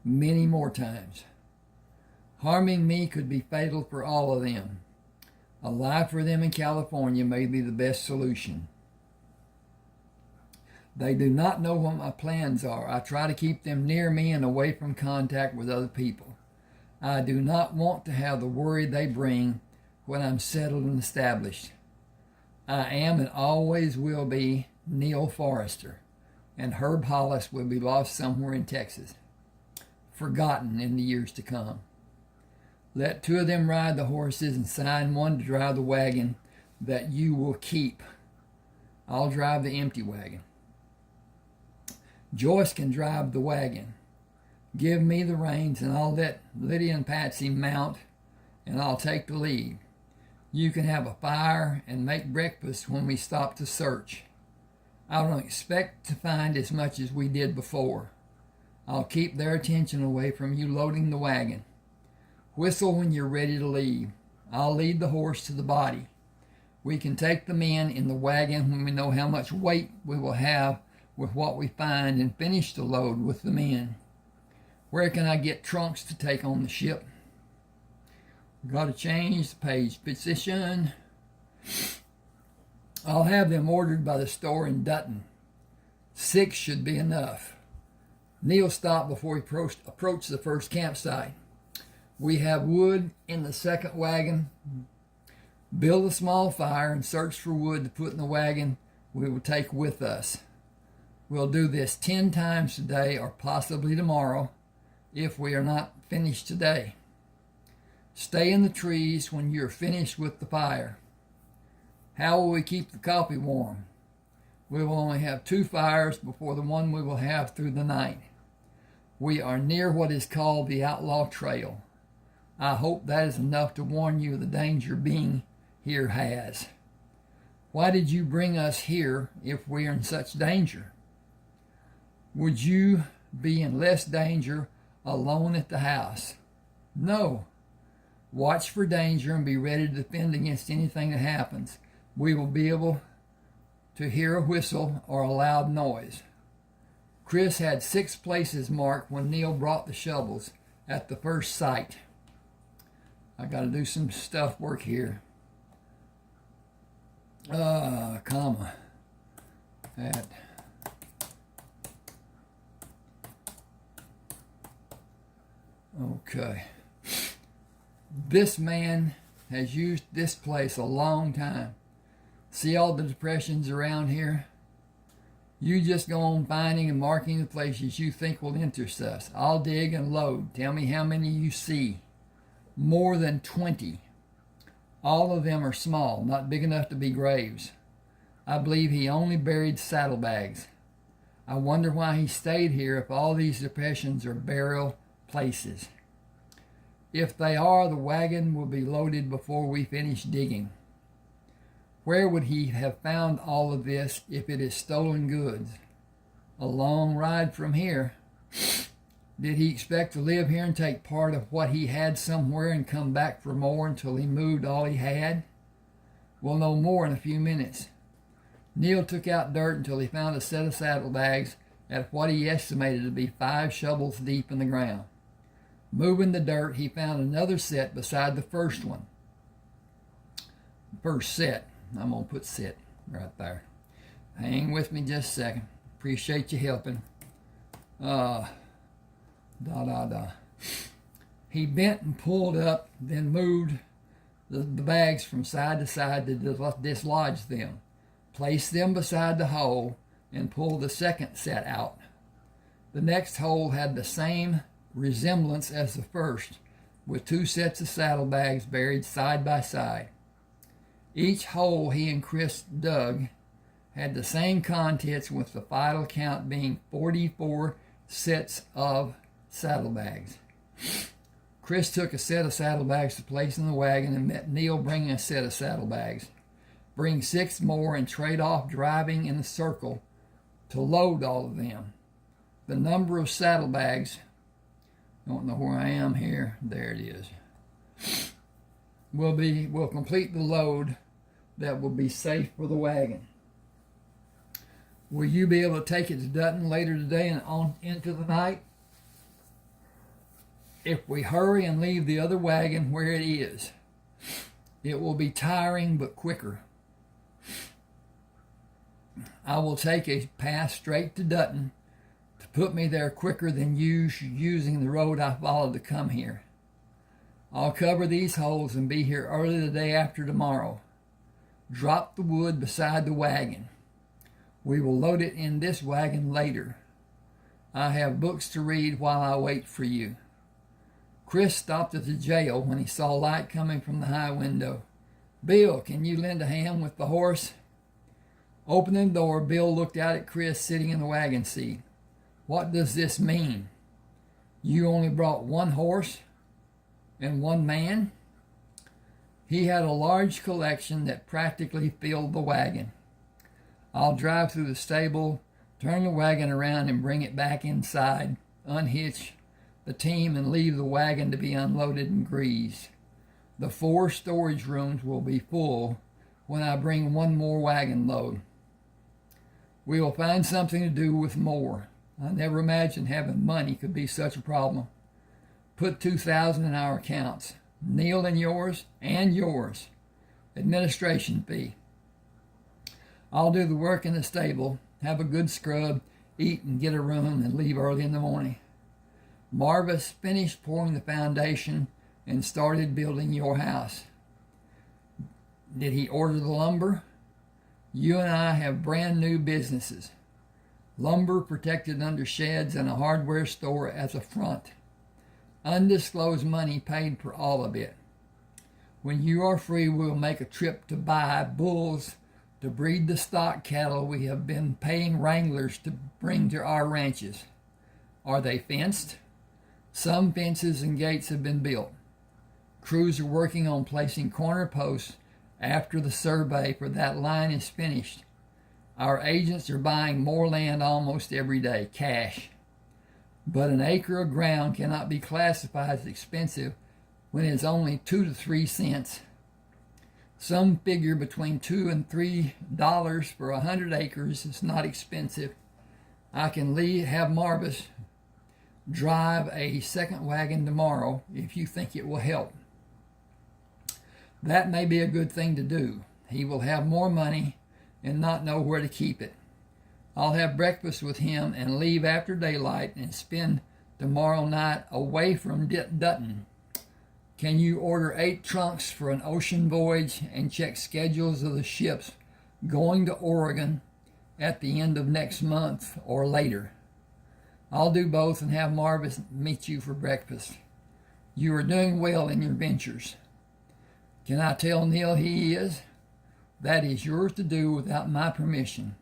Many more times. Harming me could be fatal for all of them. A life for them in California may be the best solution. They do not know what my plans are. I try to keep them near me and away from contact with other people. I do not want to have the worry they bring when I'm settled and established. I am and always will be Neal Forrester, and Herb Hollis will be lost somewhere in Texas, forgotten in the years to come. Let 2 of them ride the horses and sign one to drive the wagon that you will keep. I'll drive the empty wagon. Joyce can drive the wagon. Give me the reins and I'll let Lydia and Patsy mount and I'll take the lead. You can have a fire and make breakfast when we stop to search. I don't expect to find as much as we did before. I'll keep their attention away from you loading the wagon. Whistle when you're ready to leave. I'll lead the horse to the body. We can take the men in the wagon when we know how much weight we will have with what we find and finish the load with the men. Where can I get trunks to take on the ship? Got to change the page position. I'll have them ordered by the store in Dutton. 6 should be enough. Neal stopped before he approached the first campsite. We have wood in the second wagon. Build a small fire and search for wood to put in the wagon we will take with us. We'll do this 10 times today or possibly tomorrow if we are not finished today. Stay in the trees when you're finished with the fire. How will we keep the coffee warm? We will only have 2 fires before the one we will have through the night. We are near what is called the Outlaw Trail. I hope that is enough to warn you of the danger being here has. Why did you bring us here if we are in such danger? Would you be in less danger alone at the house? No. Watch for danger and be ready to defend against anything that happens. We will be able to hear a whistle or a loud noise. Chris had 6 places marked when Neal brought the shovels at the first site. I got to do some stuff work here. Comma. At. Okay. This man has used this place a long time. See all the depressions around here? You just go on finding and marking the places you think will interest us. I'll dig and load. Tell me how many you see. More than 20. All of them are small, not big enough to be graves. I believe he only buried saddlebags. I wonder why he stayed here if all these depressions are burial places. If they are, the wagon will be loaded before we finish digging. Where would he have found all of this if it is stolen goods? A long ride from here. Did he expect to live here and take part of what he had somewhere and come back for more until he moved all he had? We'll know more in a few minutes. Neal took out dirt until he found a set of saddlebags at what he estimated to be 5 shovels deep in the ground. Moving the dirt, he found another set beside the first one. First set. I'm going to put set right there. Hang with me just a second. Appreciate you helping. He bent and pulled up, then moved the bags from side to side to dislodge them. Placed them beside the hole and pulled the second set out. The next hole had the same resemblance as the first, with 2 sets of saddlebags buried side by side. Each hole he and Chris dug had the same contents, with the final count being 44 sets of saddlebags. Chris took a set of saddlebags to place in the wagon and met Neal bringing a set of saddlebags. Bring 6 more and trade off driving in a circle to load all of them. The number of saddlebags, don't know where I am here, there it is, will complete the load that will be safe for the wagon. Will you be able to take it to Dutton later today and on into the night? If we hurry and leave the other wagon where it is, it will be tiring but quicker. I will take a path straight to Dutton to put me there quicker than using the road I followed to come here. I'll cover these holes and be here early the day after tomorrow. Drop the wood beside the wagon. We will load it in this wagon later. I have books to read while I wait for you. Chris stopped at the jail when he saw light coming from the high window. Bill, can you lend a hand with the horse? Opening the door, Bill looked out at Chris sitting in the wagon seat. What does this mean? You only brought 1 horse and 1 man? He had a large collection that practically filled the wagon. I'll drive through the stable, turn the wagon around and bring it back inside, unhitch the team and leave the wagon to be unloaded and greased. The 4 storage rooms will be full when I bring 1 more wagon load. We will find something to do with more. I never imagined having money could be such a problem. Put $2,000 in our accounts. Neal and yours. Administration fee. I'll do the work in the stable, have a good scrub, eat and get a room, and leave early in the morning. Marvis finished pouring the foundation and started building your house. Did he order the lumber? You and I have brand new businesses. Lumber protected under sheds and a hardware store as a front. Undisclosed money paid for all of it. When you are free, we'll make a trip to buy bulls to breed the stock cattle we have been paying wranglers to bring to our ranches. Are they fenced? Some fences and gates have been built. Crews are working on placing corner posts after the survey for that line is finished. Our agents are buying more land almost every day, cash. But an acre of ground cannot be classified as expensive when it's only 2 to 3 cents. Some figure between $2 and $3 for 100 acres is not expensive. I can have Marvis drive a second wagon tomorrow if you think it will help. That may be a good thing to do. He will have more money and not know where to keep it. I'll have breakfast with him and leave after daylight and spend tomorrow night away from Dutton. Can you order 8 trunks for an ocean voyage and check schedules of the ships going to Oregon at the end of next month or later. I'll do both and have Marvis meet you for breakfast. You are doing well in your ventures. Can I tell Neal he is? That is yours to do without my permission.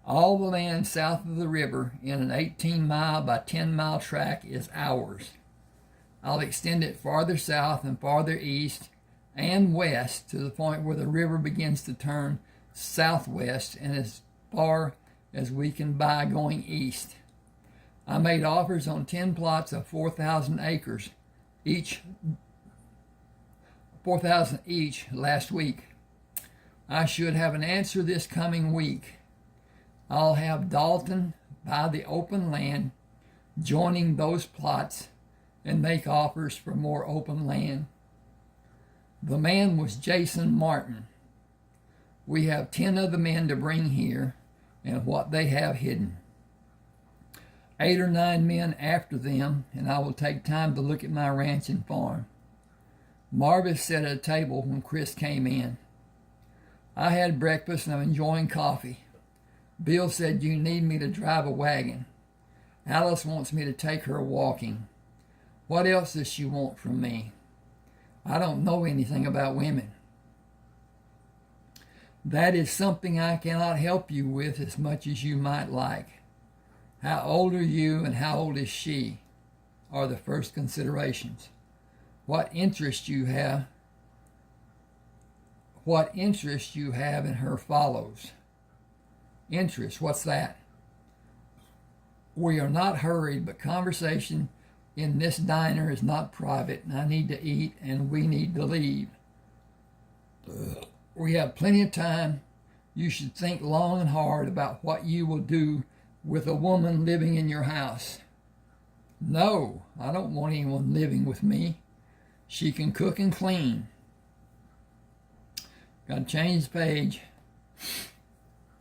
All the land south of the river in an 18-mile by 10-mile tract is ours. I'll extend it farther south and farther east and west to the point where the river begins to turn southwest and as far as we can buy going east. I made offers on 10 plots of 4,000 acres, each 4,000 each last week. I should have an answer this coming week. I'll have Dalton buy the open land, joining those plots, and make offers for more open land. The man was Jason Martin. We have 10 of the men to bring here and what they have hidden. 8 or 9 men after them, and I will take time to look at my ranch and farm. Marvis sat at a table when Chris came in. I had breakfast and I'm enjoying coffee. Bill said you need me to drive a wagon. Alice wants me to take her walking. What else does she want from me? I don't know anything about women. That is something I cannot help you with as much as you might like. How old are you and how old is she are the first considerations. What interest you have in her follows. Interest, what's that? We are not hurried, but conversation in this diner is not private, and I need to eat and we need to leave. We have plenty of time. You should think long and hard about what you will do with a woman living in your house. No, I don't want anyone living with me. She can cook and clean. Got to change the page.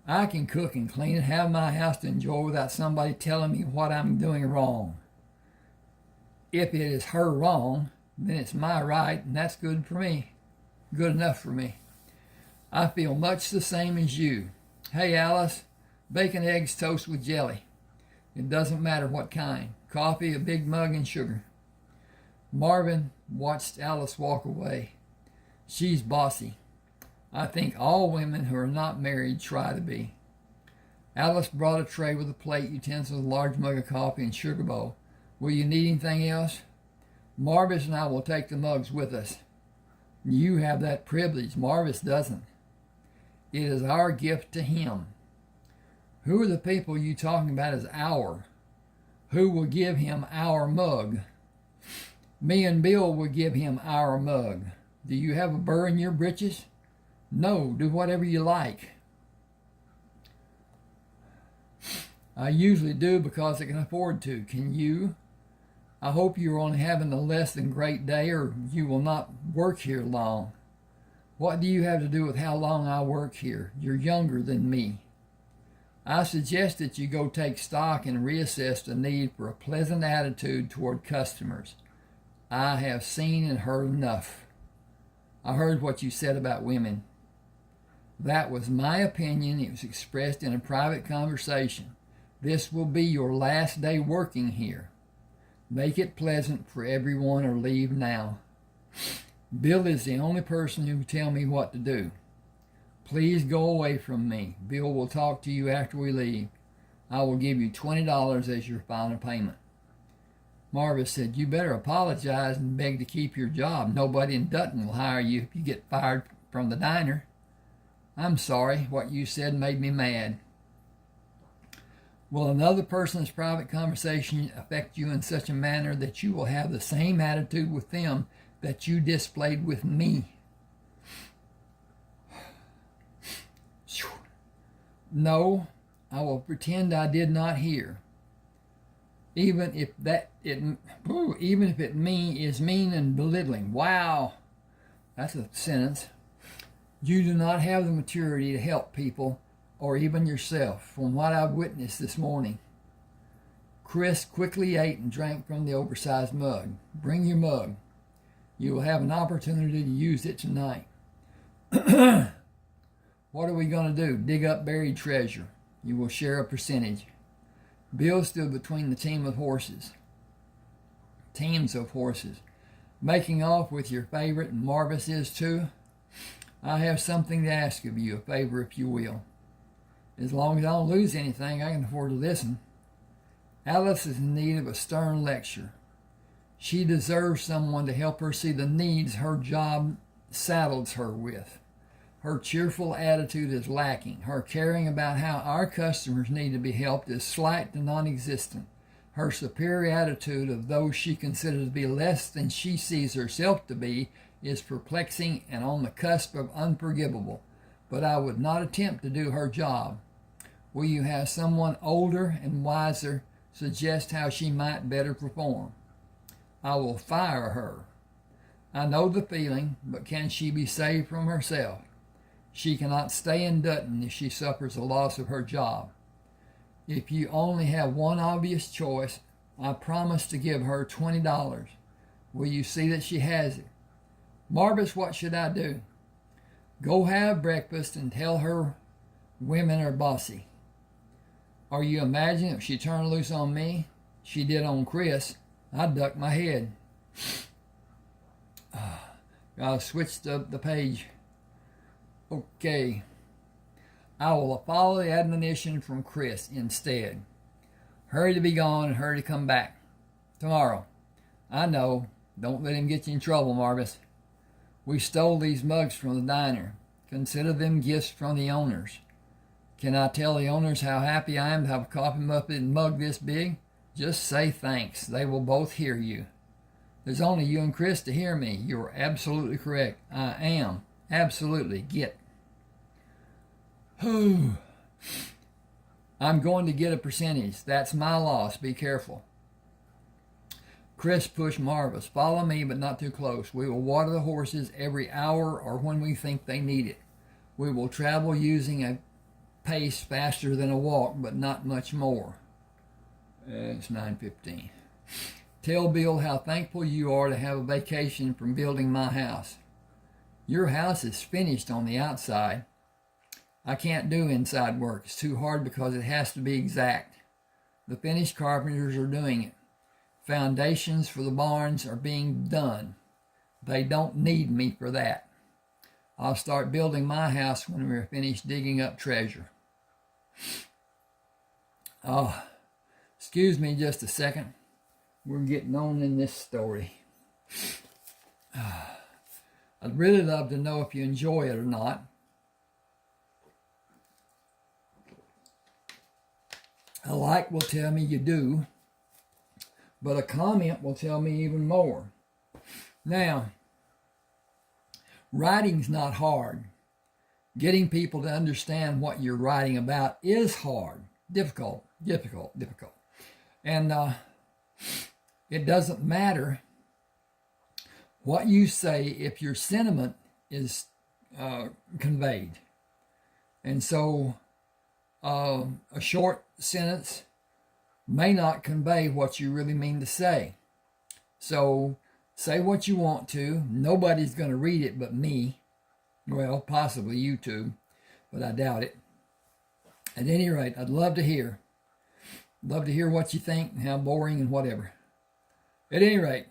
I can cook and clean and have my house to enjoy without somebody telling me what I'm doing wrong. If it is her wrong, then it's my right, and that's good for me. Good enough for me. I feel much the same as you. Hey, Alice, bacon, eggs, toast with jelly. It doesn't matter what kind. Coffee, a big mug, and sugar. Marvin watched Alice walk away. She's bossy. I think all women who are not married try to be. Alice brought a tray with a plate, utensils, a large mug of coffee, and sugar bowl. Will you need anything else? Marvis and I will take the mugs with us. You have that privilege. Marvis doesn't. It is our gift to him. Who are the people you talking about as our? Who will give him our mug? Me and Bill will give him our mug. Do you have a burr in your britches? No, do whatever you like. I usually do because I can afford to. Can you? I hope you're only having a less than great day or you will not work here long. What do you have to do with how long I work here? You're younger than me. I suggest that you go take stock and reassess the need for a pleasant attitude toward customers. I have seen and heard enough. I heard what you said about women. That was my opinion. It was expressed in a private conversation. This will be your last day working here. Make it pleasant for everyone or leave now. Bill is the only person who will tell me what to do. Please go away from me. Bill will talk to you after we leave. I will give you $20 as your final payment. Marvis said, you better apologize and beg to keep your job. Nobody in Dutton will hire you if you get fired from the diner. I'm sorry. What you said made me mad. Will another person's private conversation affect you in such a manner that you will have the same attitude with them that you displayed with me? No, I will pretend I did not hear. Even if it is mean and belittling. Wow, that's a sentence. You do not have the maturity to help people or even yourself, from what I've witnessed this morning. Chris quickly ate and drank from the oversized mug. Bring your mug. You will have an opportunity to use it tonight. What are we going to do? Dig up buried treasure. You will share a percentage. Bill stood between the teams of horses, making off with your favorite, and Marvis is too. I have something to ask of you, a favor if you will. As long as I don't lose anything, I can afford to listen. Alice is in need of a stern lecture. She deserves someone to help her see the needs her job saddles her with. Her cheerful attitude is lacking. Her caring about how our customers need to be helped is slight to non-existent. Her superior attitude of those she considers to be less than she sees herself to be is perplexing and on the cusp of unforgivable. But I would not attempt to do her job. Will you have someone older and wiser suggest how she might better perform? I will fire her. I know the feeling, but can she be saved from herself? She cannot stay in Dutton if she suffers the loss of her job. If you only have one obvious choice, I promise to give her $20. Will you see that she has it? Marvis, what should I do? Go have breakfast and tell her women are bossy. Are you imagining if she turned loose on me? She did on Chris. I'd duck my head. I'll switch the page. Okay. I will follow the admonition from Chris instead. Hurry to be gone and hurry to come back. Tomorrow. I know. Don't let him get you in trouble, Marvis. We stole these mugs from the diner. Consider them gifts from the owners. Can I tell the owners how happy I am to have a coffee mug this big? Just say thanks. They will both hear you. There's only you and Chris to hear me. You're absolutely correct. I am. Absolutely. Get. I'm going to get a percentage. That's my loss. Be careful. Chris pushed Marvis. Follow me, but not too close. We will water the horses every hour or when we think they need it. We will travel using a pace faster than a walk, but not much more. It's 9:15. Tell Bill how thankful you are to have a vacation from building my house. Your house is finished on the outside. I can't do inside work. It's too hard because it has to be exact. The finished carpenters are doing it. Foundations for the barns are being done. They don't need me for that. I'll start building my house when we're finished digging up treasure. Excuse me just a second. We're getting on in this story. I'd really love to know if you enjoy it or not. A like will tell me you do, but a comment will tell me even more. Now, writing's not hard. Getting people to understand what you're writing about is hard, difficult. And it doesn't matter what you say if your sentiment is conveyed. And so a short sentence may not convey what you really mean to say. So say what you want to. Nobody's going to read it but me. Well, possibly YouTube, but I doubt it. At any rate, I'd love to hear. Love to hear what you think and how boring and whatever. At any rate,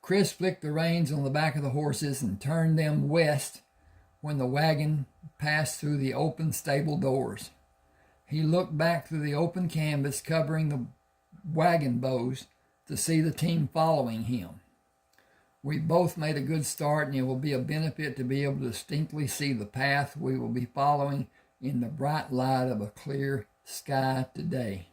Chris flicked the reins on the back of the horses and turned them west when the wagon passed through the open stable doors. He looked back through the open canvas covering the wagon bows to see the team following him. We both made a good start, and it will be a benefit to be able to distinctly see the path we will be following in the bright light of a clear sky today.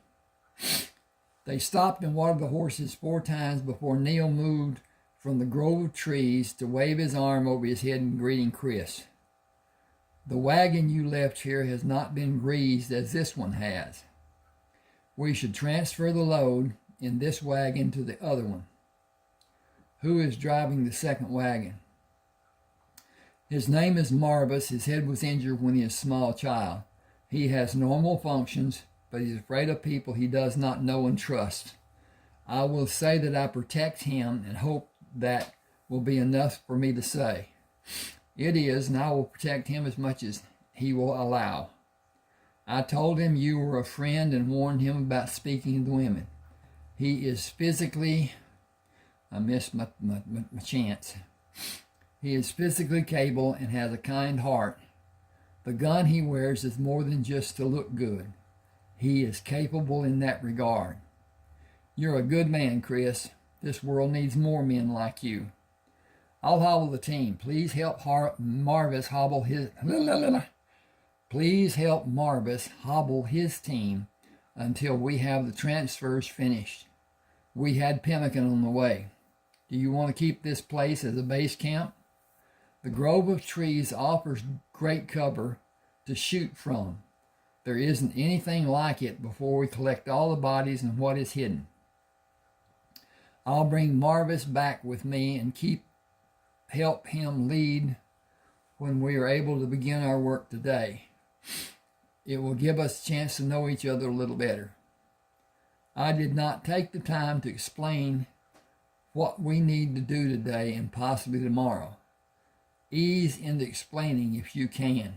They stopped and watered the horses 4 times before Neal moved from the grove of trees to wave his arm over his head in greeting Chris. The wagon you left here has not been greased as this one has. We should transfer the load in this wagon to the other one. Who is driving the second wagon? His name is Marvis. His head was injured when he was a small child. He has normal functions, but he's afraid of people he does not know and trust. I will say that I protect him and hope that will be enough for me to say. It is, and I will protect him as much as he will allow. I told him you were a friend and warned him about speaking to women. He is physically, I missed my chance. He is physically capable and has a kind heart. The gun he wears is more than just to look good. He is capable in that regard. You're a good man, Chris. This world needs more men like you. I'll hobble the team. Please help Marvis hobble his... Please help Marvis hobble his team until we have the transfers finished. We had pemmican on the way. Do you want to keep this place as a base camp? The grove of trees offers great cover to shoot from. There isn't anything like it before we collect all the bodies and what is hidden. I'll bring Marvis back with me and help him lead when we are able to begin our work today. It will give us a chance to know each other a little better. I did not take the time to explain what we need to do today and possibly tomorrow. Ease into explaining if you can.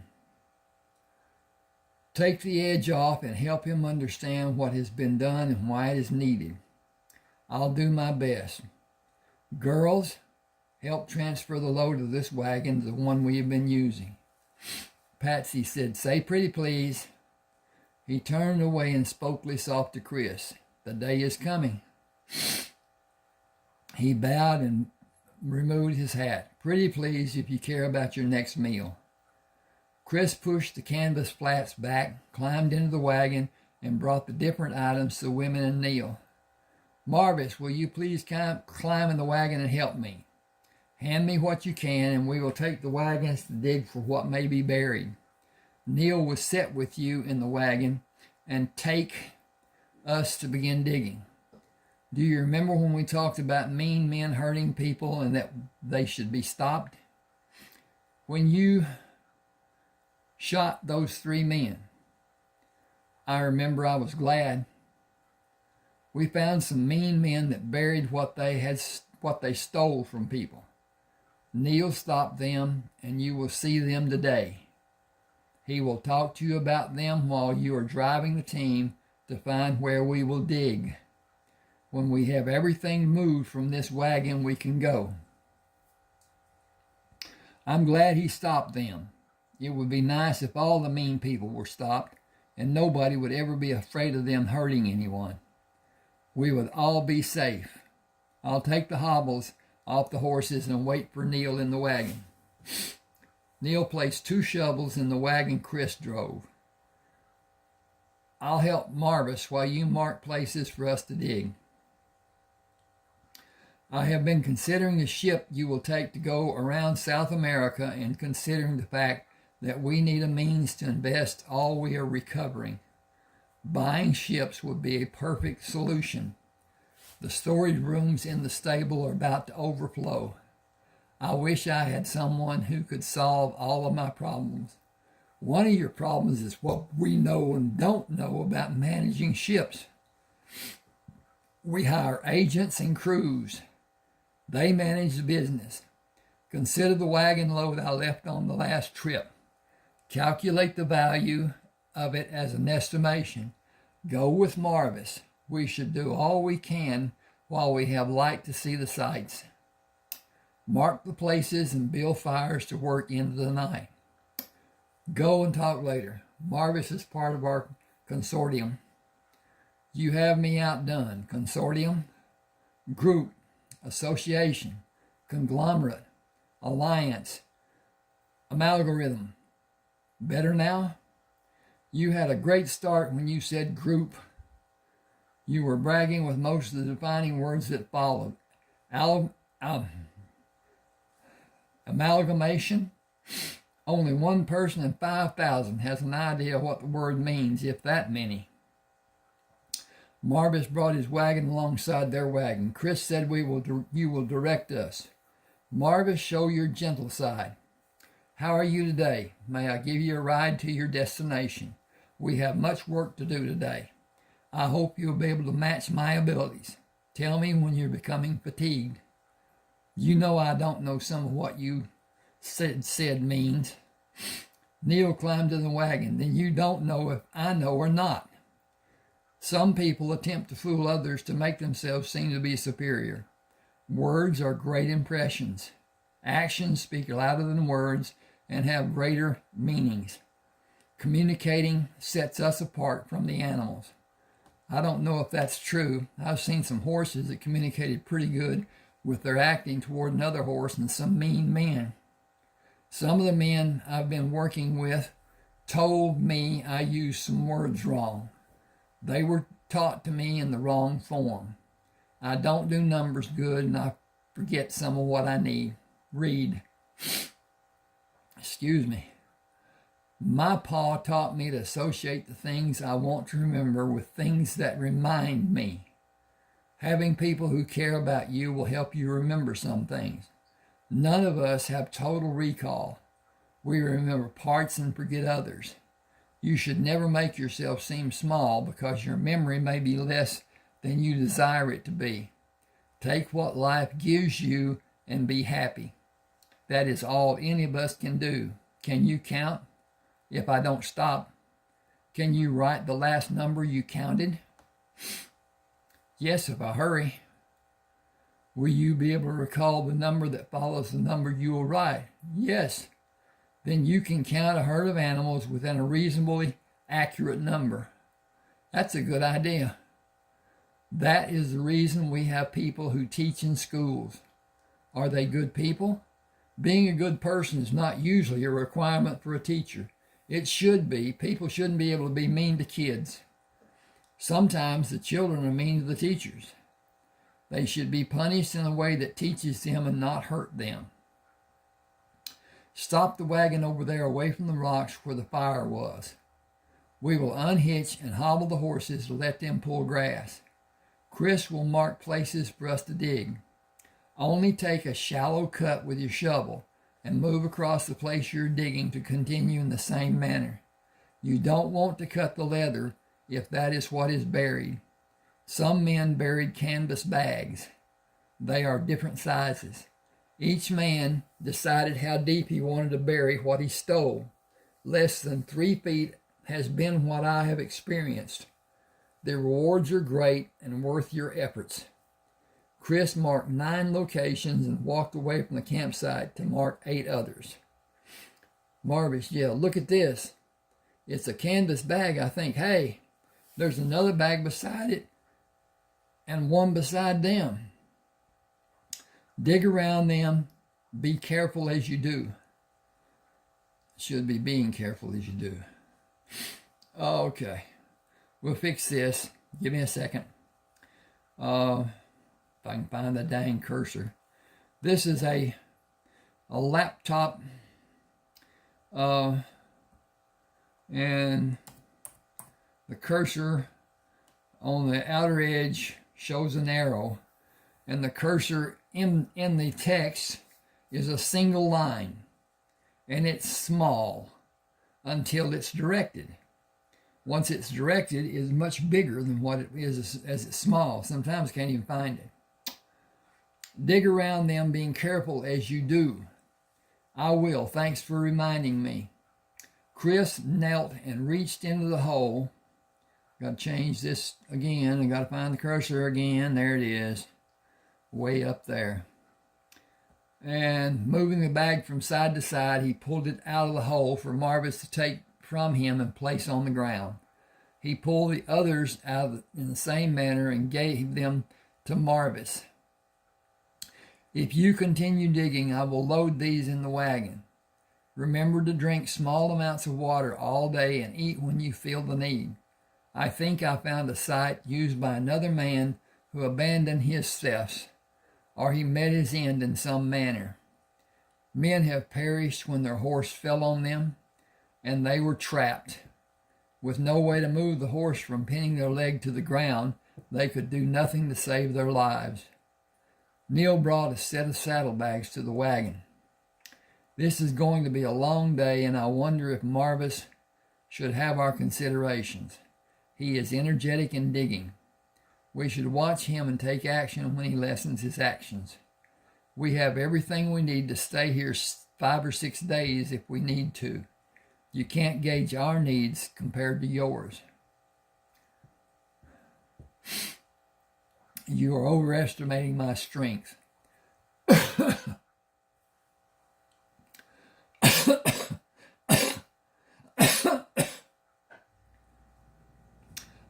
Take the edge off and help him understand what has been done and why it is needed. I'll do my best. Girls, help transfer the load of this wagon to the one we have been using. Patsy said, say pretty please. He turned away and spoke soft to Chris. The day is coming. He bowed and removed his hat. Pretty please if you care about your next meal. Chris pushed the canvas flats back, climbed into the wagon, and brought the different items to the women and Neal. Marvis, will you please climb in the wagon and help me? Hand me what you can, and we will take the wagons to dig for what may be buried. Neal will sit with you in the wagon and take us to begin digging. Do you remember when we talked about mean men hurting people and that they should be stopped? When you shot those 3 men, I remember I was glad. We found some mean men that buried what they stole from people. Neal stopped them, and you will see them today. He will talk to you about them while you are driving the team to find where we will dig. When we have everything moved from this wagon, we can go. I'm glad he stopped them. It would be nice if all the mean people were stopped, and nobody would ever be afraid of them hurting anyone. We would all be safe. I'll take the hobbles off the horses and wait for Neal in the wagon. Neal placed 2 shovels in the wagon Chris drove. I'll help Marvis while you mark places for us to dig. I have been considering the ship you will take to go around South America and considering the fact that we need a means to invest all we are recovering. Buying ships would be a perfect solution. The storage rooms in the stable are about to overflow. I wish I had someone who could solve all of my problems. One of your problems is what we know and don't know about managing ships. We hire agents and crews. They manage the business. Consider the wagon load I left on the last trip. Calculate the value of it as an estimation. Go with Marvis. We should do all we can while we have light to see the sights. Mark the places and build fires to work into the night. Go and talk later. Marvis is part of our consortium. You have me outdone. Consortium, group, association, conglomerate, alliance, amalgam. Better now? You had a great start when you said group. You were bragging with most of the defining words that followed. Amalgamation. Only one person in 5,000 has an idea what the word means, if that many. Marvis brought his wagon alongside their wagon. Chris said, you will direct us. Marvis, show your gentle side. How are you today? May I give you a ride to your destination? We have much work to do today. I hope you'll be able to match my abilities. Tell me when you're becoming fatigued. You know I don't know some of what you said means. Neal climbed in the wagon. Then you don't know if I know or not. Some people attempt to fool others to make themselves seem to be superior. Words are great impressions. Actions speak louder than words and have greater meanings. Communicating sets us apart from the animals. I don't know if that's true. I've seen some horses that communicated pretty good with their acting toward another horse and some mean men. Some of the men I've been working with told me I used some words wrong. They were taught to me in the wrong form. I don't do numbers good, and I forget some of what I read. Excuse me. My pa taught me to associate the things I want to remember with things that remind me. Having people who care about you will help you remember some things. None of us have total recall. We remember parts and forget others. You should never make yourself seem small because your memory may be less than you desire it to be. Take what life gives you and be happy. That is all any of us can do. Can you count? If I don't stop, can you write the last number you counted? Yes, if I hurry. Will you be able to recall the number that follows the number you will write? Yes. Then you can count a herd of animals within a reasonably accurate number. That's a good idea. That is the reason we have people who teach in schools. Are they good people? Being a good person is not usually a requirement for a teacher. It should be. People shouldn't be able to be mean to kids. Sometimes the children are mean to the teachers. They should be punished in a way that teaches them and not hurt them. Stop the wagon over there away from the rocks where the fire was. We will unhitch and hobble the horses to let them pull grass. Chris will mark places for us to dig. Only take a shallow cut with your shovel and move across the place you're digging to continue in the same manner. You don't want to cut the leather if that is what is buried. Some men buried canvas bags. They are different sizes. Each man decided how deep he wanted to bury what he stole. Less than 3 feet has been what I have experienced. The rewards are great and worth your efforts. Chris marked 9 locations and walked away from the campsite to mark 8 others. Marvis yelled, "Look at this. It's a canvas bag, I think. Hey, there's another bag beside it and one beside them. Dig around them. Be careful as you do." Should be being careful as you do. Okay. We'll fix this. Give me a second. If I can find the dang cursor. This is a laptop. And the cursor on the outer edge shows an arrow. And the cursor in the text is a single line. And it's small until it's directed. Once it's directed, it is much bigger than what it is as it's small. Sometimes can't even find it. Dig around them, being careful as you do. I will. Thanks for reminding me. Chris knelt and reached into the hole. Got to change this again. I got to find the cursor again. There it is. Way up there. And moving the bag from side to side, he pulled it out of the hole for Marvis to take from him and place on the ground. He pulled the others out in the same manner and gave them to Marvis. If you continue digging, I will load these in the wagon. Remember to drink small amounts of water all day and eat when you feel the need. I think I found a site used by another man who abandoned his thefts, or he met his end in some manner. Men have perished when their horse fell on them, and they were trapped. With no way to move the horse from pinning their leg to the ground, they could do nothing to save their lives. Neal brought a set of saddlebags to the wagon. This is going to be a long day, and I wonder if Marvis should have our considerations. He is energetic in digging. We should watch him and take action when he lessens his actions. We have everything we need to stay here 5 or 6 days if we need to. You can't gauge our needs compared to yours. You are overestimating my strength.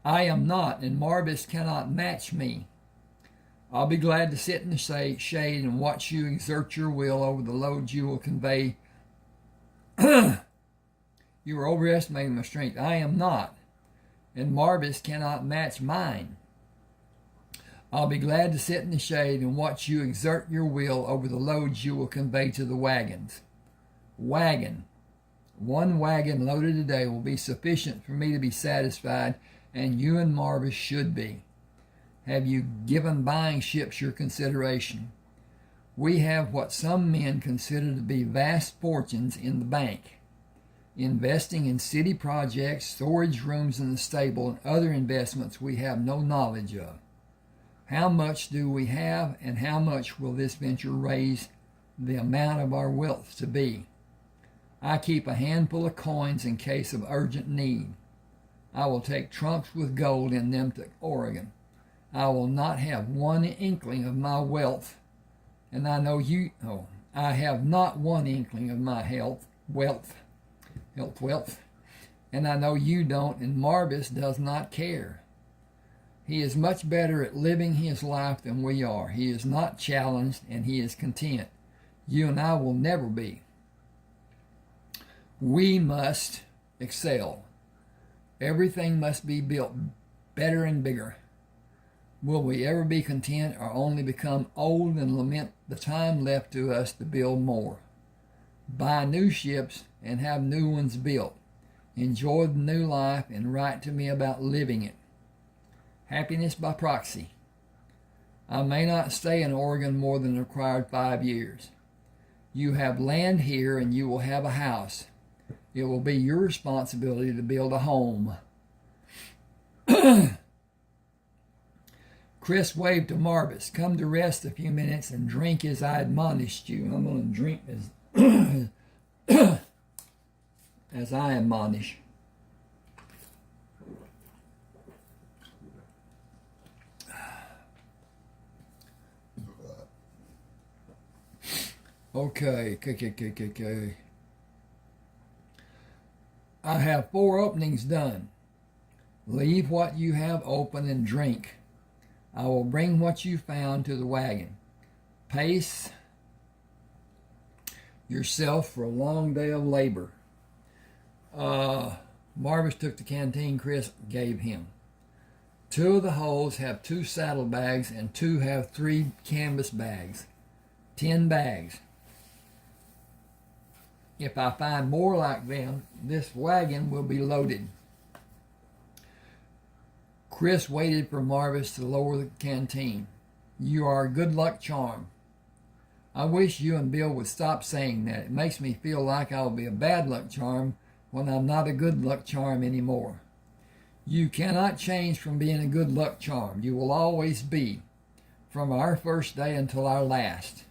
I am not, and Marvis cannot match me. I'll be glad to sit in the shade and watch you exert your will over the loads you will convey. You are overestimating my strength. I am not, and Marvis cannot match mine. I'll be glad to sit in the shade and watch you exert your will over the loads you will convey to the wagons. Wagon. One wagon loaded today will be sufficient for me to be satisfied, and you and Marvis should be. Have you given buying ships your consideration? We have what some men consider to be vast fortunes in the bank, investing in city projects, storage rooms in the stable, and other investments we have no knowledge of. How much do we have, and how much will this venture raise the amount of our wealth to be? I keep a handful of coins in case of urgent need. I will take trunks with gold in them to Oregon. I will not have one inkling of my wealth, and I know you. I have not one inkling of my wealth, and I know you don't, and Marvis does not care. He is much better at living his life than we are. He is not challenged, and he is content. You and I will never be. We must excel. Everything must be built better and bigger. Will we ever be content, or only become old and lament the time left to us to build more? Buy new ships and have new ones built. Enjoy the new life and write to me about living it. Happiness by proxy. I may not stay in Oregon more than the required 5 years. You have land here, and you will have a house. It will be your responsibility to build a home. Chris waved to Marvis. Come to rest a few minutes and drink as I admonished you. I'm going to drink as I admonish. Okay. I have 4 openings done. Leave what you have open and drink. I will bring what you found to the wagon. Pace yourself for a long day of labor. Marvis took the canteen Chris gave him. 2 of the holes have 2 saddlebags, and 2 have 3 canvas bags. 10 bags. If I find more like them, this wagon will be loaded. Chris waited for Marvis to lower the canteen. You are a good luck charm. I wish you and Bill would stop saying that. It makes me feel like I'll be a bad luck charm when I'm not a good luck charm anymore. You cannot change from being a good luck charm. You will always be, from our first day until our last.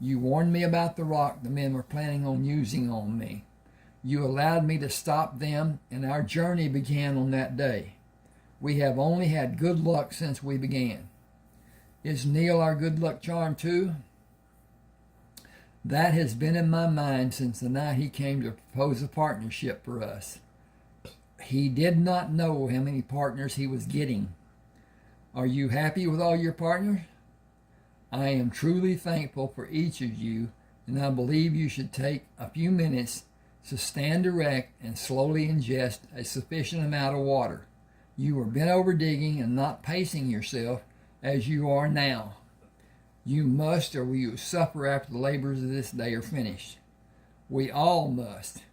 You warned me about the rock the men were planning on using on me. You allowed me to stop them, and our journey began on that day. We have only had good luck since we began. Is Neal our good luck charm too? That has been in my mind since the night he came to propose a partnership for us. He did not know how many partners he was getting. Are you happy with all your partners? I am truly thankful for each of you, and I believe you should take a few minutes to stand erect and slowly ingest a sufficient amount of water. You are bent over digging and not pacing yourself as you are now. You must, or you will suffer after the labors of this day are finished. We all must.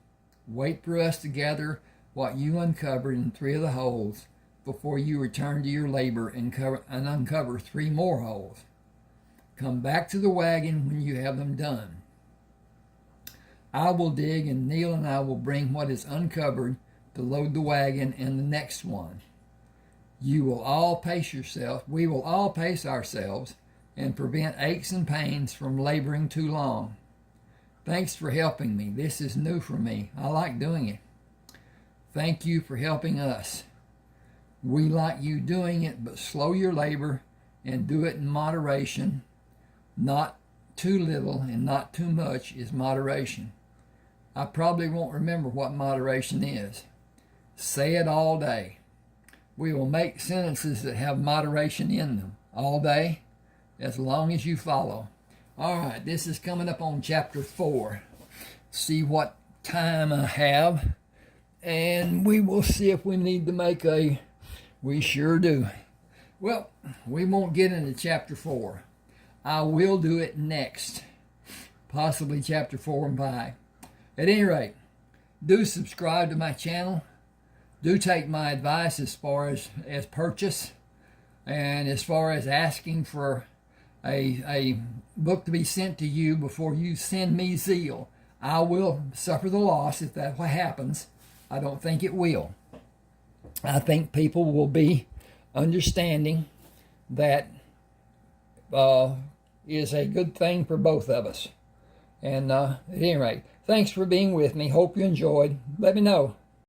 Wait for us to gather what you uncovered in 3 of the holes before you return to your labor and uncover 3 more holes. Come back to the wagon when you have them done. I will dig, and Neal and I will bring what is uncovered to load the wagon and the next one. You will all pace yourself. We will all pace ourselves and prevent aches and pains from laboring too long. Thanks for helping me. This is new for me. I like doing it. Thank you for helping us. We like you doing it, but slow your labor and do it in moderation. Not too little and not too much is moderation. I probably won't remember what moderation is. Say it all day. We will make sentences that have moderation in them all day, as long as you follow. All right, this is coming up on chapter 4. See what time I have, and we will see if we need to make a... We sure do. Well, we won't get into chapter 4. I will do it next, possibly chapter 4 and 5. At any rate, do subscribe to my channel. Do take my advice as far as purchase, and as far as asking for a book to be sent to you before you send me zeal. I will suffer the loss if that happens. I don't think it will. I think people will be understanding that is a good thing for both of us. And at any rate, thanks for being with me. Hope you enjoyed. Let me know.